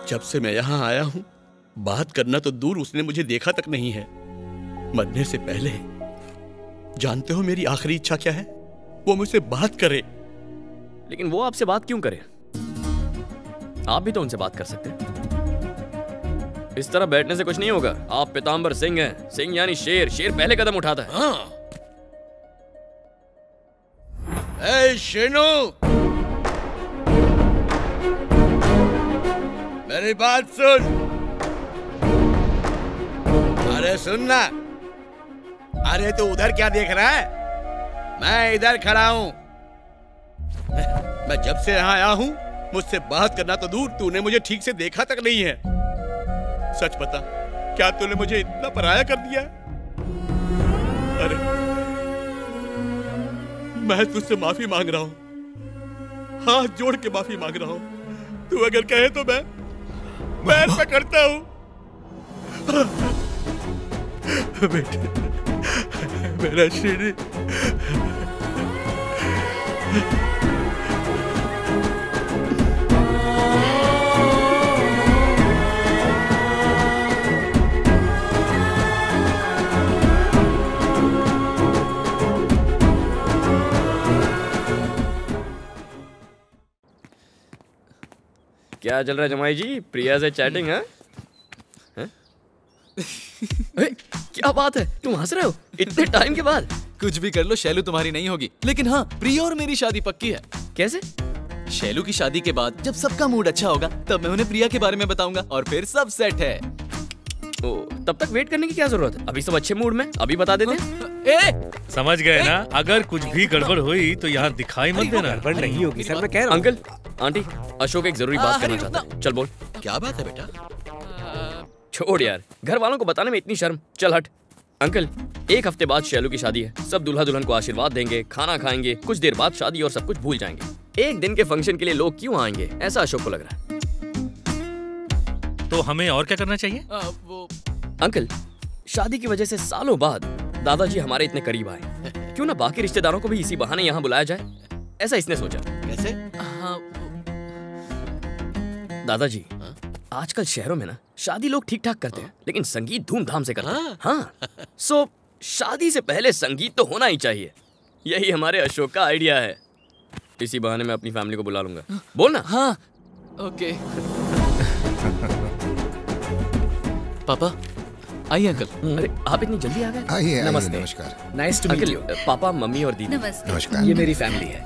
जब से मैं यहां आया हूं, बात करना तो दूर, उसने मुझे देखा तक नहीं है। मरने से पहले जानते हो मेरी आखिरी इच्छा क्या है? वो मुझसे बात करे। लेकिन वो आपसे बात क्यों करे? आप भी तो उनसे बात कर सकते हैं। इस तरह बैठने से कुछ नहीं होगा। आप पीतांबर सिंह हैं। सिंह यानी शेर। शेर पहले कदम उठाता है। हाँ। ए शेनो, मेरी बात सुन। अरे सुनना। अरे तू उधर क्या देख रहा है? मैं इधर खड़ा हूं। मैं जब से यहाँ आया हूं, मुझसे बात करना तो दूर, तूने मुझे ठीक से देखा तक नहीं है। सच बता, क्या तूने मुझे इतना पराया कर दिया? अरे मैं तुझसे माफी मांग रहा हूं, हाथ जोड़ के माफी मांग रहा हूं। तू अगर कहे तो मैं पैर पकड़ता हूं। बेटे, मेरा श्री। क्या चल रहा है जमाई जी? प्रिया से चैटिंग है? क्या बात है, तुम हंस रहे हो इतने टाइम के बाद? कुछ भी कर लो, शैलू तुम्हारी नहीं होगी। लेकिन हाँ, प्रिया और मेरी शादी पक्की है। कैसे? शैलू की शादी के बाद जब सबका मूड अच्छा होगा तब मैं उन्हें प्रिया के बारे में बताऊंगा और फिर सब सेट है। ओ, तब तक वेट करने की क्या जरूरत है? अभी सब अच्छे मूड में, अभी बता देते हैं। समझ गए ना? अगर कुछ भी गड़बड़ हुई तो यहाँ दिखाई मत देना। गड़बड़ नहीं होगी सर, मैं कह रहा हूँ। अंकल, आंटी, अशोक एक जरूरी बात करना चाहता है। चल बोल। क्या बात है बेटा? छोड़ यार, घर वालों को बताने में इतनी शर्म। चल हट। अंकल, 1 हफ्ते बाद शैलू की शादी है। सब दूल्हा दुल्हन को आशीर्वाद देंगे, खाना खाएंगे, कुछ देर बाद शादी और सब कुछ भूल जाएंगे। 1 दिन के फंक्शन के लिए लोग क्यों आएंगे, ऐसा अशोक को लग रहा है। तो हमें और क्या करना चाहिए? अंकल, शादी की वजह से सालों बाद दादाजी हमारे इतने करीब आए। क्यों ना बाकी रिश्तेदारों को भी इसी बहाने यहाँ बुलाया जाए, ऐसा इसने सोचा। कैसे? दादाजी, आजकल शहरों में ना शादी लोग ठीक ठाक करते हैं, लेकिन संगीत धूमधाम से करते हैं। हाँ, सो शादी से पहले संगीत तो होना ही चाहिए। यही हमारे अशोक का आइडिया है। इसी बहाने मैं अपनी फैमिली को बुला लूंगा। बोलना। हाँ, ओके। पापा, आइए अंकल। अरे आप इतनी जल्दी आ गए? आइए, नमस्ते। नमस्कार। Nice to meet you. पापा, मम्मी और दीदी। नमस्ते। नमस्कार। ये मेरी फैमिली है।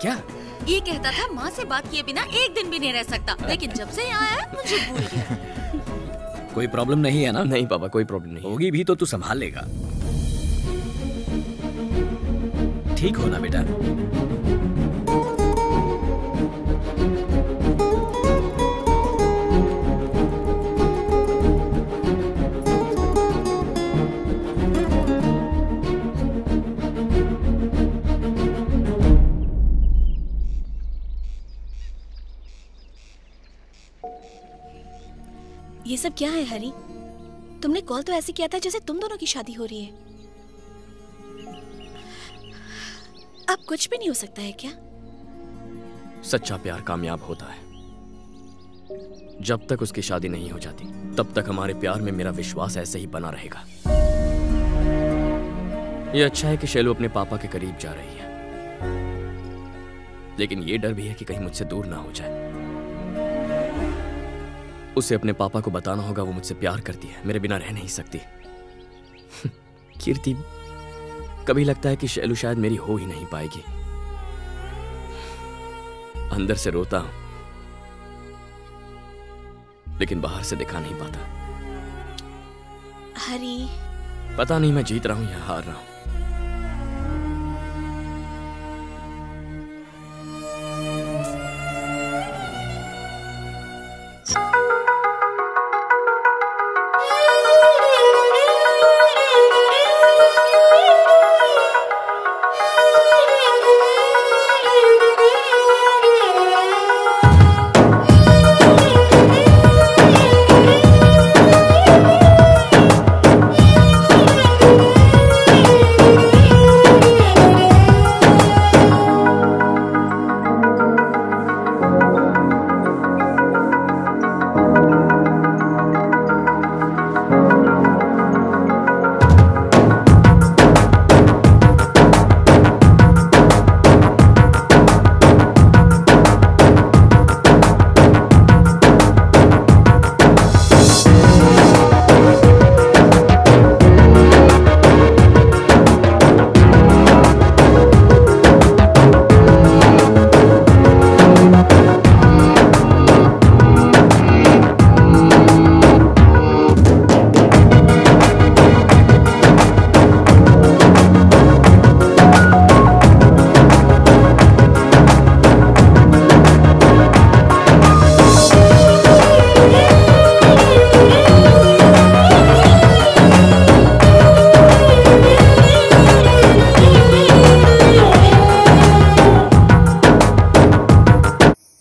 क्या? ये कहता था माँ से बात किए बिना एक दिन भी नहीं रह सकता, लेकिन जब से यहाँ आया मुझे भूल गया। कोई प्रॉब्लम नहीं है ना? नहीं पापा, कोई प्रॉब्लम नहीं। होगी भी तो तू संभाल लेगा। ठीक हो ना बेटा? ये सब क्या है हरी? तुमने कॉल तो ऐसे किया था जैसे तुम दोनों की शादी हो रही है। अब कुछ भी नहीं हो सकता है क्या? सच्चा प्यार कामयाब होता है। जब तक उसकी शादी नहीं हो जाती तब तक हमारे प्यार में मेरा विश्वास ऐसे ही बना रहेगा। ये अच्छा है कि शैलू अपने पापा के करीब जा रही है, लेकिन ये डर भी है कि कहीं मुझसे दूर ना हो जाए। उसे अपने पापा को बताना होगा वो मुझसे प्यार करती है, मेरे बिना रह नहीं सकती। कीर्ति, कभी लगता है कि शैलू शायद मेरी हो ही नहीं पाएगी। अंदर से रोता हूं, लेकिन बाहर से दिखा नहीं पाता। हरी, पता नहीं मैं जीत रहा हूं या हार रहा हूं।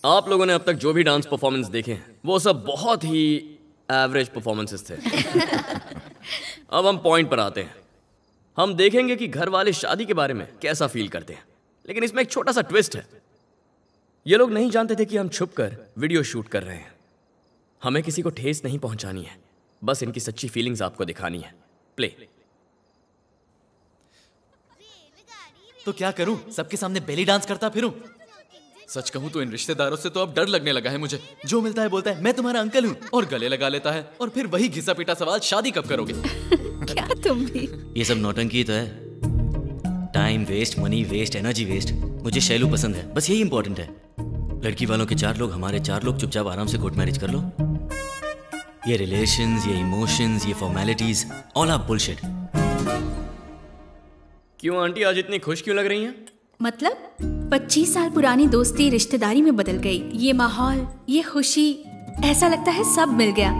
आप लोगों ने अब तक जो भी डांस परफॉर्मेंस देखे हैं वो सब बहुत ही एवरेज परफॉर्मेंसेस थे। अब हम पॉइंट पर आते हैं। हम देखेंगे कि घर वाले शादी के बारे में कैसा फील करते हैं, लेकिन इसमें एक छोटा सा ट्विस्ट है। ये लोग नहीं जानते थे कि हम छुपकर वीडियो शूट कर रहे हैं। हमें किसी को ठेस नहीं पहुंचानी है, बस इनकी सच्ची फीलिंग्स आपको दिखानी है। प्ले। तो क्या करूं? सबके सामने बेली डांस करता फिरूं? सच कहूँ तो इन रिश्तेदारों से तो अब डर लगने लगा है मुझे। जो मिलता है बोलता है मैं तुम्हारा अंकल हूँ और गले लगा लेता है, और फिर वही घिसा पीटा सवाल, शादी कब करोगे? क्या तुम भी? ये सब नौटंकी तो है। Time waste, money waste, energy waste. मुझे शैलू पसंद है, बस यही इंपॉर्टेंट है। लड़की वालों के 4 लोग, हमारे 4 लोग, चुपचाप आराम से कोर्ट मैरिज कर लो। ये रिलेशंस, ये इमोशंस, ये फॉर्मेलिटीज, ऑल आर बुलशिट। क्यों आंटी आज इतनी खुश क्यों लग रही हैं? मतलब 25 साल पुरानी दोस्ती रिश्तेदारी में बदल गई। ये माहौल, ये खुशी, ऐसा लगता है सब मिल गया।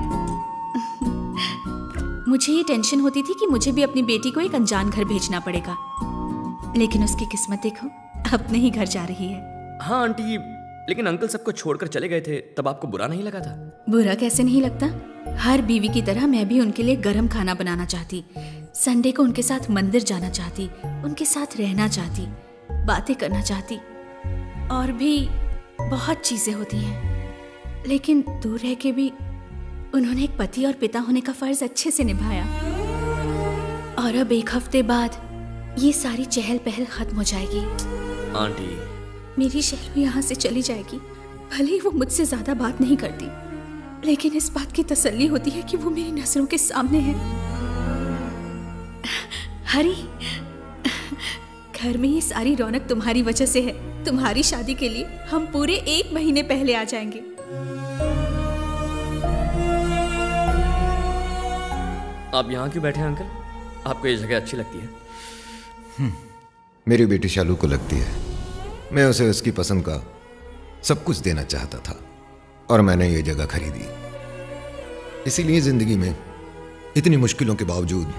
मुझे ये टेंशन होती थी कि मुझे भी अपनी बेटी को एक अनजान घर भेजना पड़ेगा, लेकिन उसकी किस्मत देखो, अपने ही घर जा रही है। हाँ आंटी, लेकिन अंकल सबको छोड़कर चले गए थे, तब आपको बुरा नहीं लगा था? बुरा कैसे नहीं लगता। हर बीवी की तरह मैं भी उनके लिए गरम खाना बनाना चाहती, संडे को उनके साथ मंदिर जाना चाहती, उनके साथ रहना चाहती, बातें करना चाहती, और भी बहुत चीजें होती हैं। लेकिन दूर रह के भी उन्होंने एक पति और पिता होने का फर्ज अच्छे से निभाया। और अब 1 हफ्ते बाद ये सारी चहल पहल खत्म हो जाएगी। आंटी, मेरी शैलू यहाँ से चली जाएगी। भले ही वो मुझसे ज्यादा बात नहीं करती, लेकिन इस बात की तसल्ली होती है कि वो मेरी नजरों के सामने है। हरी, घर में ये सारी रौनक तुम्हारी वजह से है। तुम्हारी शादी के लिए हम पूरे 1 महीने पहले आ जाएंगे। आप यहाँ क्यों बैठे हैं अंकल? आपको ये जगह अच्छी लगती है? मेरी बेटी शालू को लगती है। मैं उसे उसकी पसंद का सब कुछ देना चाहता था और मैंने ये जगह खरीदी। इसीलिए जिंदगी में इतनी मुश्किलों के बावजूद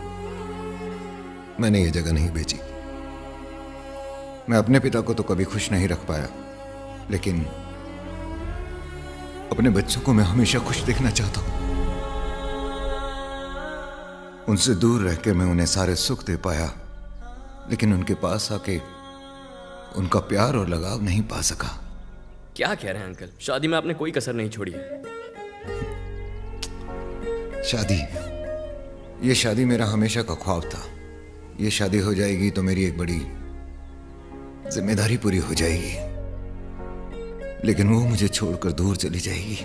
मैंने ये जगह नहीं बेची। मैं अपने पिता को तो कभी खुश नहीं रख पाया, लेकिन अपने बच्चों को मैं हमेशा खुश देखना चाहता हूं। उनसे दूर रह के मैं उन्हें सारे सुख दे पाया, लेकिन उनके पास आके उनका प्यार और लगाव नहीं पा सका। क्या कह रहे हैं अंकल? शादी में आपने कोई कसर नहीं छोड़ी है। शादी, ये शादी मेरा हमेशा का ख्वाब था। ये शादी हो जाएगी तो मेरी एक बड़ी जिम्मेदारी पूरी हो जाएगी, लेकिन वो मुझे छोड़कर दूर चली जाएगी।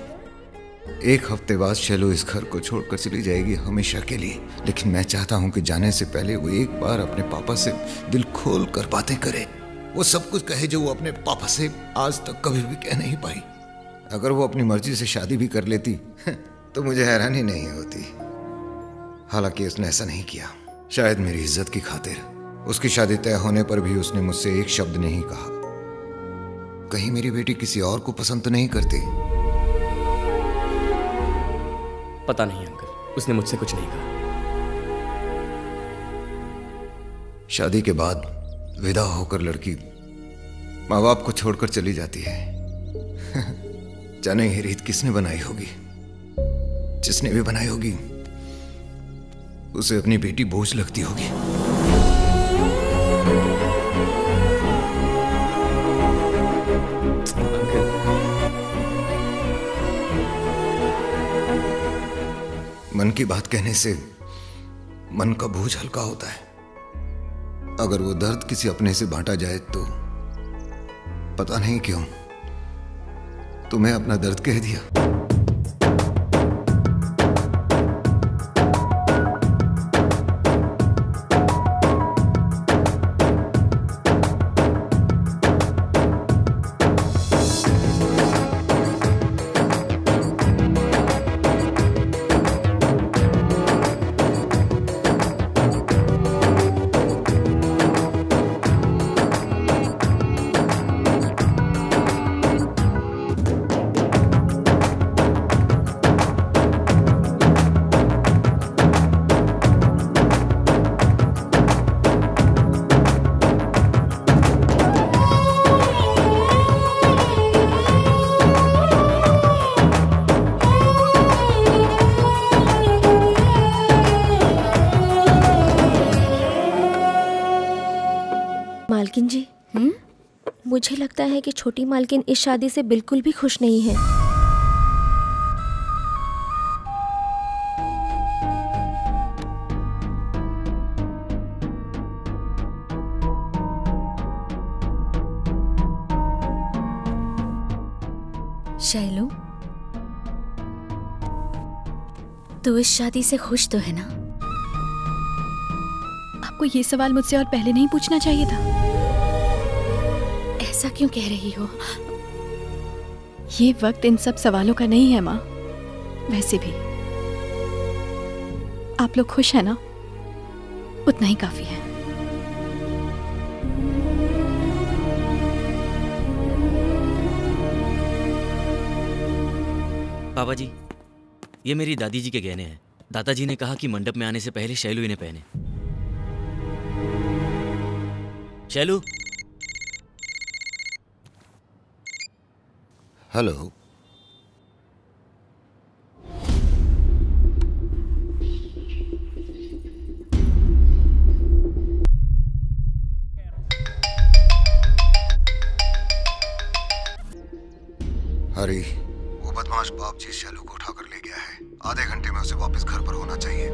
1 हफ्ते बाद शैलू इस घर को छोड़कर चली जाएगी हमेशा के लिए, लेकिन मैं चाहता हूं कि जाने से पहले वो एक बार अपने पापा से दिल खोल कर बातें करे। वो सब कुछ कहे जो वो अपने पापा से आज तक कभी भी कह नहीं पाई। अगर वो अपनी मर्जी से शादी भी कर लेती तो मुझे हैरानी नहीं होती। हालांकि उसने ऐसा नहीं किया, शायद मेरी इज्जत की खातिर। उसकी शादी तय होने पर भी उसने मुझसे एक शब्द नहीं कहा। कहीं मेरी बेटी किसी और को पसंद तो नहीं करती? पता नहीं अंकल, उसने मुझसे कुछ नहीं कहा। शादी के बाद विदा होकर लड़की माँ बाप को छोड़कर चली जाती है। जाने ये रीत किसने बनाई होगी? जिसने भी बनाई होगी उसे अपनी बेटी बोझ लगती होगी। मन की बात कहने से मन का बोझ हल्का होता है। अगर वो दर्द किसी अपने से बांटा जाए तो पता नहीं क्यों तुम्हें अपना दर्द कह दिया। मालकिन जी, मुझे लगता है कि छोटी मालकिन इस शादी से बिल्कुल भी खुश नहीं है। शैलू, तू इस शादी से खुश तो है ना? आपको ये सवाल मुझसे और पहले नहीं पूछना चाहिए था। ऐसा क्यों कह रही हो? ये वक्त इन सब सवालों का नहीं है माँ। वैसे भी आप लोग खुश हैं ना, उतना ही काफी है। पापा जी, ये मेरी दादी जी के गहने हैं। दादाजी ने कहा कि मंडप में आने से पहले शैलू इन्हें पहने। शैलू। हेलो। हरी, वो बदमाश बाप जी शैलू को उठाकर ले गया है। आधे घंटे में उसे वापस घर पर होना चाहिए।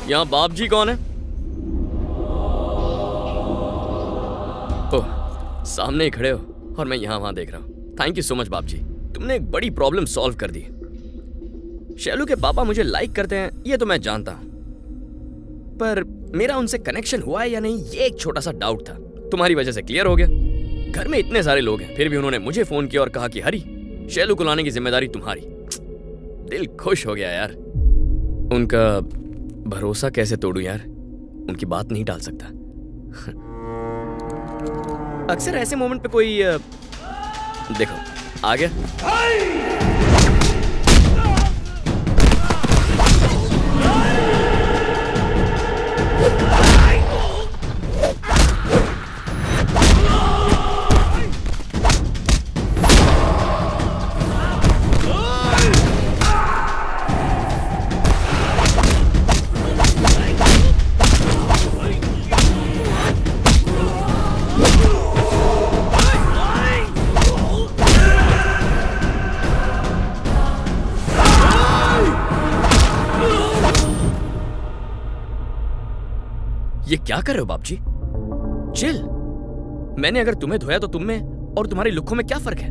यहाँ बाप जी कौन है? ओह, सामने ही खड़े हो और मैं यहाँ वहां देख रहा हूँ। थैंक यू सो मच बाप जी, तुमने एक बड़ी प्रॉब्लम सॉल्व कर दी। शैलू के पापा मुझे लाइक करते हैं ये तो मैं जानता हूँ, पर मेरा उनसे कनेक्शन हुआ है या नहीं ये एक छोटा सा डाउट था। तुम्हारी वजह से क्लियर हो गया। घर में इतने सारे लोग हैं फिर भी उन्होंने मुझे फोन किया और कहा कि हरी, शैलू को लाने की जिम्मेदारी तुम्हारी। दिल खुश हो गया यार। उनका भरोसा कैसे तोड़ूं यार, उनकी बात नहीं टाल सकता। अक्सर ऐसे मोमेंट पे कोई देखो आ गया। ये क्या कर रहे हो बाप जी? चिल। मैंने अगर तुम्हें धोया तो तुम में और तुम्हारी लुक्कों में क्या फर्क है?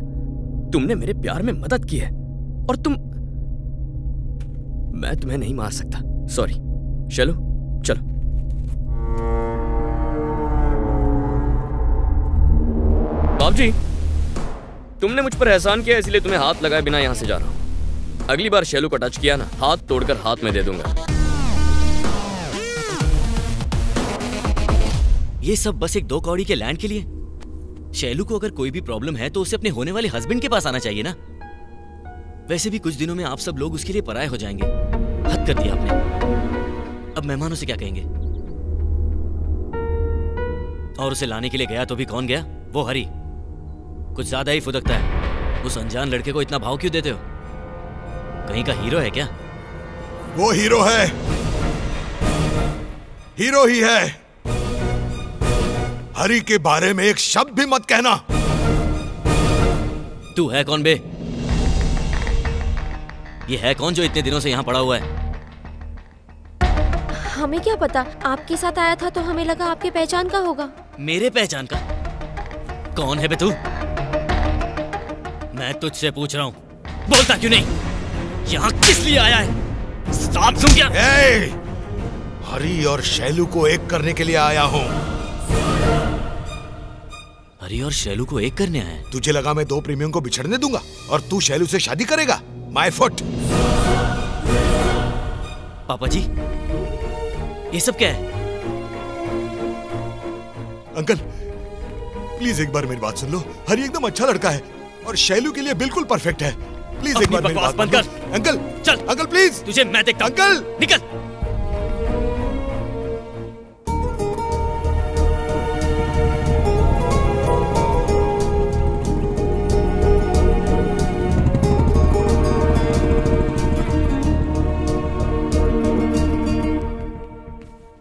तुमने मेरे प्यार में मदद की है और मैं तुम्हें नहीं मार सकता। सॉरी। चलो चलो। बाप जी, तुमने मुझ पर एहसान किया इसलिए तुम्हें हाथ लगाए बिना यहां से जा रहा हूं। अगली बार शैलू का टच किया ना, हाथ तोड़कर हाथ में दे दूंगा। ये सब बस एक 2 कौड़ी के लैंड के लिए? शैलू को अगर कोई भी प्रॉब्लम है तो उसे अपने होने वाले हस्बैंड के पास आना चाहिए ना। वैसे भी कुछ दिनों में आप सब लोग उसके लिए पराये हो जाएंगे। हद कर दिया आपने। अब मेहमानों से क्या कहेंगे? और उसे लाने के लिए गया तो भी कौन गया? वो हरी। कुछ ज्यादा ही फुदकता है। उस अनजान लड़के को इतना भाव क्यों देते हो? कहीं का हीरो है क्या? वो हीरो है, हीरो ही है। हरी के बारे में एक शब्द भी मत कहना। तू है कौन बे? ये है कौन जो इतने दिनों से यहाँ पड़ा हुआ है? हमें क्या पता, आपके साथ आया था तो हमें लगा आपके पहचान का होगा। मेरे पहचान का? कौन है बे तू? मैं तुझसे पूछ रहा हूँ, बोलता क्यों नहीं? यहाँ किस लिए आया है? साफ सुन क्या? हरी और शैलू को एक करने के लिए आया हूँ। हरी और शैलू को एक करने आया है? तुझे लगा मैं 2 प्रेमियों को बिछड़ने दूंगा और तू शैलू से शादी करेगा? My foot. पापा जी, ये सब क्या है? अंकल प्लीज एक बार मेरी बात सुन लो। हरी एकदम अच्छा लड़का है और शैलू के लिए बिल्कुल परफेक्ट है। प्लीज एक बार मेरी बात बंद कर। अंकल चल अंकल प्लीज। तुझे मैं देखता हूं। अंकल निकल।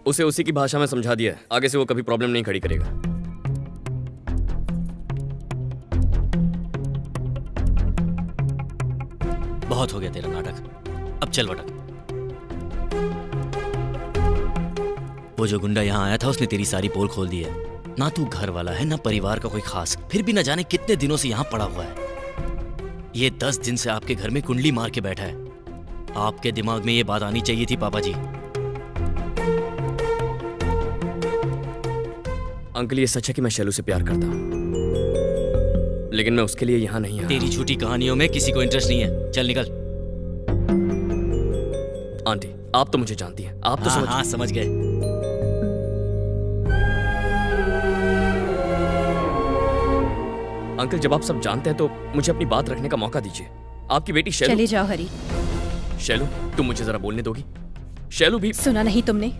उसे उसी की भाषा में समझा दिया है, आगे से वो कभी प्रॉब्लम नहीं खड़ी करेगा। बहुत हो गया तेरा नाटक, अब चल भटक। वो जो गुंडा यहाँ आया था उसने तेरी सारी पोल खोल दी है। ना तू घर वाला है ना परिवार का कोई खास, फिर भी न जाने कितने दिनों से यहाँ पड़ा हुआ है। ये 10 दिन से आपके घर में कुंडली मार के बैठा है। आपके दिमाग में ये बात आनी चाहिए थी पापा जी। अंकल, ये सच है कि मैं शैलू से प्यार करता हूँ, लेकिन मैं उसके लिए यहाँ नहीं आया। तेरी झूठी कहानियों में किसी को इंटरेस्ट नहीं है, चल निकल। आंटी, आप तो मुझे जानती हैं, आप तो हाँ, समझ गए। अंकल, जब आप सब जानते हैं तो मुझे अपनी बात रखने का मौका दीजिए। आपकी बेटी शैलू। चले जाओ हरी। शैलू, तुम मुझे जरा बोलने दोगी? शैलू भी। सुना नहीं तुमने?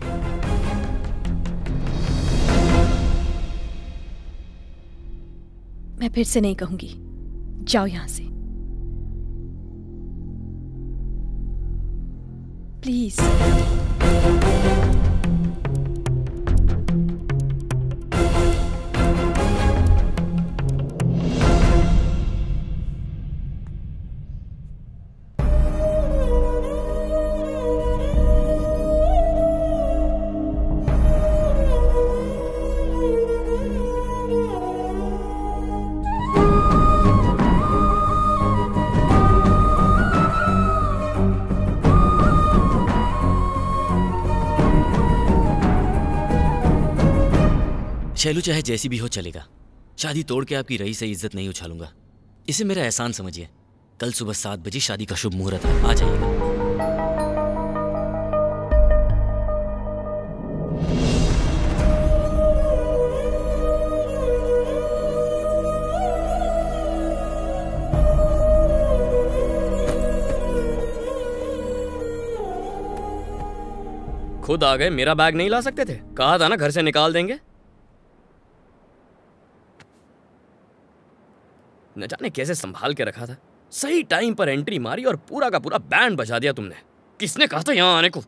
मैं फिर से नहीं कहूंगी, जाओ यहां से प्लीज। शैलू चाहे जैसी भी हो चलेगा, शादी तोड़ के आपकी रही से इज्जत नहीं उछालूंगा। इसे मेरा एहसान समझिए। कल सुबह 7 बजे शादी का शुभ मुहूर्त है, आ जाइएगा। खुद आ गए, मेरा बैग नहीं ला सकते थे? कहा था ना घर से निकाल देंगे। न जाने कैसे संभाल के रखा था, सही टाइम पर एंट्री मारी और पूरा का पूरा बैंड बजा दिया तुमने। किसने कहा था यहाँ आने को?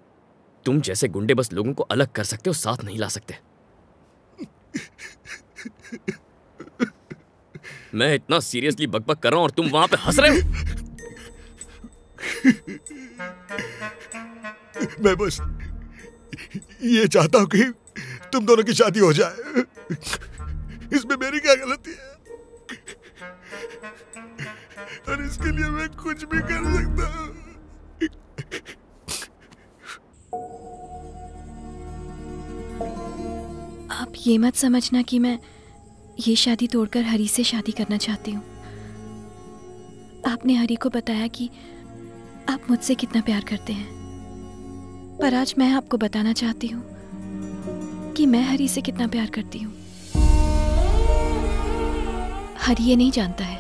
तुम जैसे गुंडे बस लोगों को अलग कर सकते हो, साथ नहीं ला सकते। मैं इतना सीरियसली बकबक कर रहा हूं और तुम वहां पे हंस रहे हो। मैं बस ये चाहता हूं कि तुम दोनों की शादी हो जाए। इसमें मेरी क्या गलती है? और इसके लिए मैं कुछ भी कर सकता हूं। आप ये मत समझना कि मैं ये शादी तोड़कर हरी से शादी करना चाहती हूँ। आपने हरी को बताया कि आप मुझसे कितना प्यार करते हैं, पर आज मैं आपको बताना चाहती हूँ कि मैं हरी से कितना प्यार करती हूँ। हरी ये नहीं जानता है,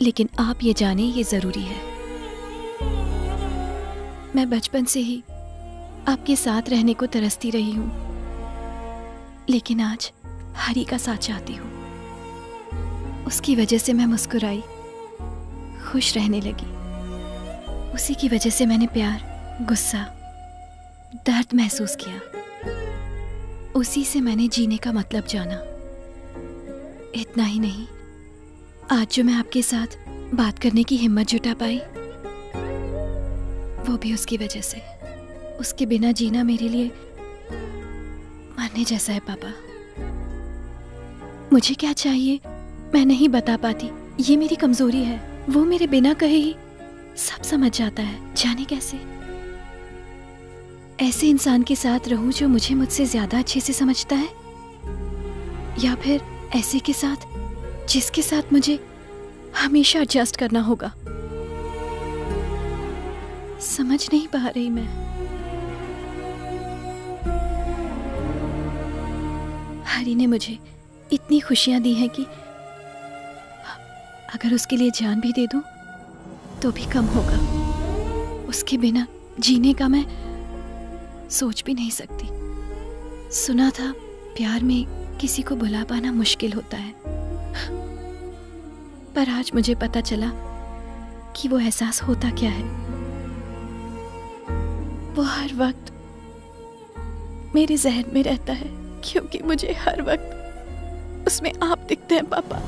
लेकिन आप ये जाने ये जरूरी है। मैं बचपन से ही आपके साथ रहने को तरसती रही हूँ, लेकिन आज हरी का साथ चाहती हूँ। उसकी वजह से मैं मुस्कुराई, खुश रहने लगी। उसी की वजह से मैंने प्यार, गुस्सा, दर्द महसूस किया। उसी से मैंने जीने का मतलब जाना। इतना ही नहीं, आज जो मैं आपके साथ बात करने की हिम्मत जुटा पाई, वो भी उसकी वजह से। उसके बिना जीना मेरे लिए मरने जैसा है पापा। मुझे क्या चाहिए मैं नहीं बता पाती, ये मेरी कमजोरी है। वो मेरे बिना कहे ही सब समझ जाता है, जाने कैसे। ऐसे इंसान के साथ रहूं जो मुझे मुझसे ज्यादा अच्छे से समझता है, या फिर ऐसे के साथ जिसके साथ मुझे हमेशा एडजस्ट करना होगा। समझ नहीं पा रही मैं। हरी ने मुझे इतनी खुशियां दी हैं कि अगर उसके लिए जान भी दे दूं तो भी कम होगा। उसके बिना जीने का मैं सोच भी नहीं सकती। सुना था प्यार में किसी को भुला पाना मुश्किल होता है, पर आज मुझे पता चला कि वो एहसास होता क्या है। वो हर वक्त मेरे जहन में रहता है, क्योंकि मुझे हर वक्त उसमें आप दिखते हैं पापा।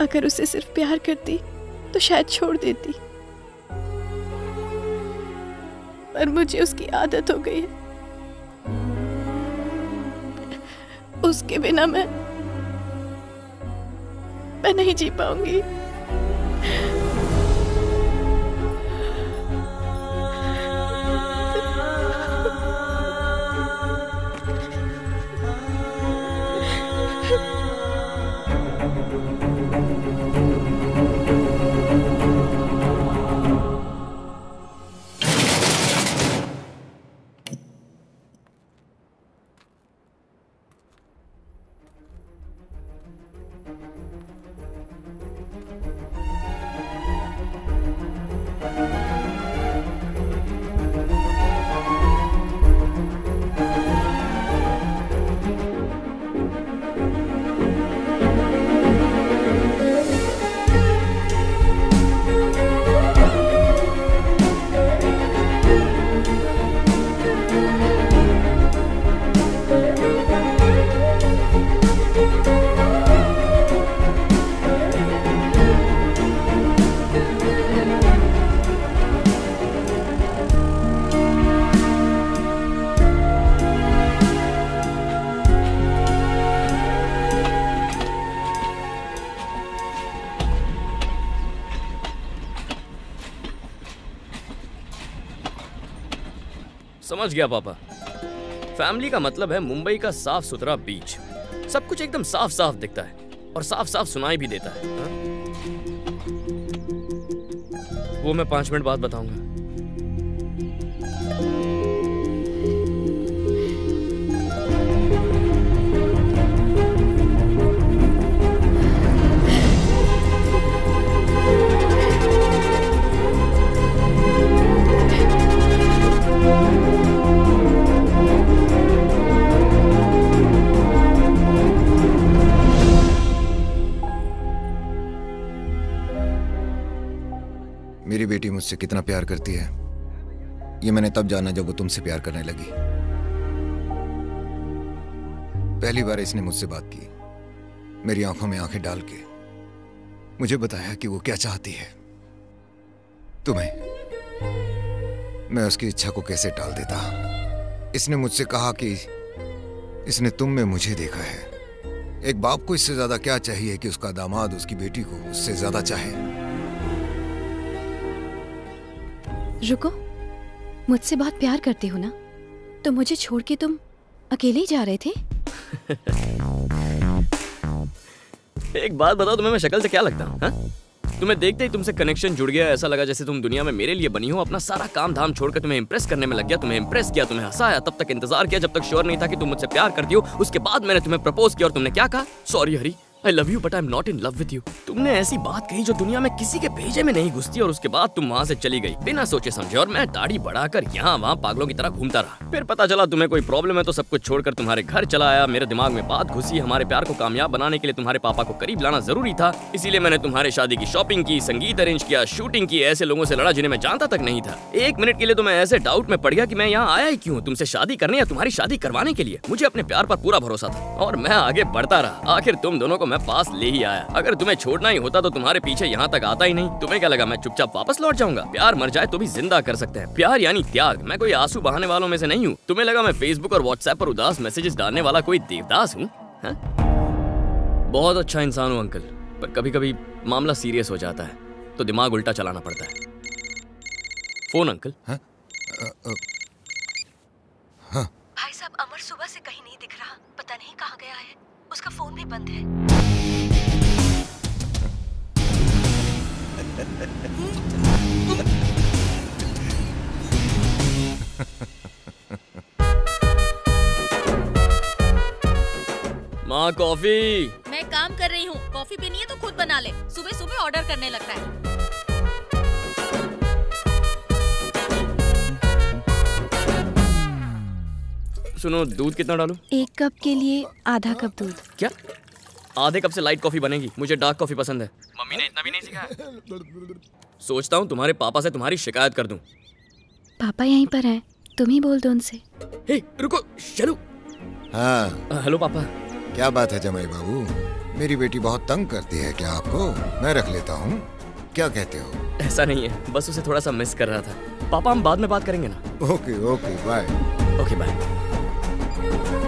अगर उसे सिर्फ प्यार करती तो शायद छोड़ देती, पर मुझे उसकी आदत हो गई है। उसके बिना मैं नहीं जी पाऊंगी। समझ गया पापा। फैमिली का मतलब है मुंबई का साफ सुथरा बीच। सब कुछ एकदम साफ साफ दिखता है और साफ साफ सुनाई भी देता है। हा? वो मैं 5 मिनट बाद बताऊंगा। मेरी बेटी मुझसे कितना प्यार करती है ये मैंने तब जाना जब वो तुमसे प्यार करने लगी। पहली बार इसने मुझसे बात की, मेरी आंखों में आंखें डाल के मुझे बताया कि वो क्या चाहती है। तुम्हें, मैं उसकी इच्छा को कैसे टाल देता। इसने मुझसे कहा कि इसने तुम में मुझे देखा है। एक बाप को इससे ज्यादा क्या चाहिए कि उसका दामाद उसकी बेटी को उससे ज्यादा चाहे। रुको, मुझसे बहुत प्यार करते हो ना, तो मुझे छोड़ के तुम अकेले ही जा रहे थे? एक बात बताओ, तुम्हें मैं शक्ल से क्या लगता हूँ? तुम्हें देखते ही तुमसे कनेक्शन जुड़ गया, ऐसा लगा जैसे तुम दुनिया में मेरे लिए बनी हो। अपना सारा काम धाम छोड़कर तुम्हें इंप्रेस करने में लग गया। तुम्हें इंप्रेस किया, तुम्हें हंसाया, तब तक इंतजार किया जब तक श्योर नहीं था कि तुम मुझसे प्यार करती हो। उसके बाद मैंने तुम्हें प्रपोज किया और तुमने क्या कहा? Sorry Hari, I love you but I'm not in love with you। तुमने ऐसी बात कही जो दुनिया में किसी के भेजे में नहीं घुसती और उसके बाद तुम वहाँ से चली गई बिना सोचे समझे, और मैं दाढ़ी बढ़ाकर यहाँ वहाँ पागलों की तरह घूमता रहा। फिर पता चला तुम्हें कोई प्रॉब्लम है तो सब कुछ छोड़कर तुम्हारे घर चला आया। मेरे दिमाग में बात घुसी, हमारे प्यार को कामयाब बनाने के लिए तुम्हारे पापा को करीब लाना जरूरी था, इसीलिए मैंने तुम्हारे शादी की शॉपिंग की, संगीत अरेंज किया, शूटिंग की, ऐसे लोगों से लड़ा जिन्हें मैं जानता तक नहीं था। 1 मिनट के लिए तो मैं ऐसे डाउट में पड़ गया कि मैं यहाँ आया ही क्यों, तुमसे शादी करने या तुम्हारी शादी करवाने के लिए। मुझे अपने प्यार पर पूरा भरोसा था और मैं आगे बढ़ता रहा। आखिर तुम दोनों को मैं पास ले ही आया। अगर तुम्हें छोड़ना ही होता तो तुम्हारे पीछे यहाँ तक आता ही नहीं। तुम्हें क्या लगा मैं चुपचाप वापस लौट जाऊंगा? प्यार मर जाए तो भी जिंदा कर सकते हैं। प्यार यानी त्याग। मैं कोई आंसू बहाने वालों में से नहीं हूँ। तुम्हें लगा मैं फेसबुक और व्हाट्सएप पर उदास मैसेजेस डालने वाला कोई देवदास हूँ? बहुत अच्छा इंसान हूँ अंकल, पर कभी कभी मामला सीरियस हो जाता है तो दिमाग उल्टा चलाना पड़ता है। Phone uncle. भाई साहब, अमर सुबह से कहीं नहीं दिख रहा, पता नहीं कहाँ गया है। उसका फोन भी बंद है। माँ कॉफी। मैं काम कर रही हूँ, कॉफी पीनी है तो खुद बना ले। सुबह सुबह ऑर्डर करने लगता है। सुनो, दूध कितना डालूं? 1 कप के लिए आधा कप दूध। क्या? आधे कप से लाइट कॉफी बनेगी? मुझे डार्क कॉफी पसंद है। मम्मी ने इतना भी नहीं सिखाया। सोचता हूँ तुम्हारे पापा से तुम्हारी शिकायत कर दूं। पापा यहीं पर हैं, तुम ही बोल दो उनसे। हे रुको, चलो। हाँ। हेलो पापा। क्या बात है जमाई बाबू, मेरी बेटी बहुत तंग करती है क्या आपको? मैं रख लेता हूँ, क्या कहते हो? ऐसा नहीं है, बस उसे थोड़ा सा मिस कर रहा था। पापा हम बाद में बात करेंगे ना? Okay okay bye. Okay bye.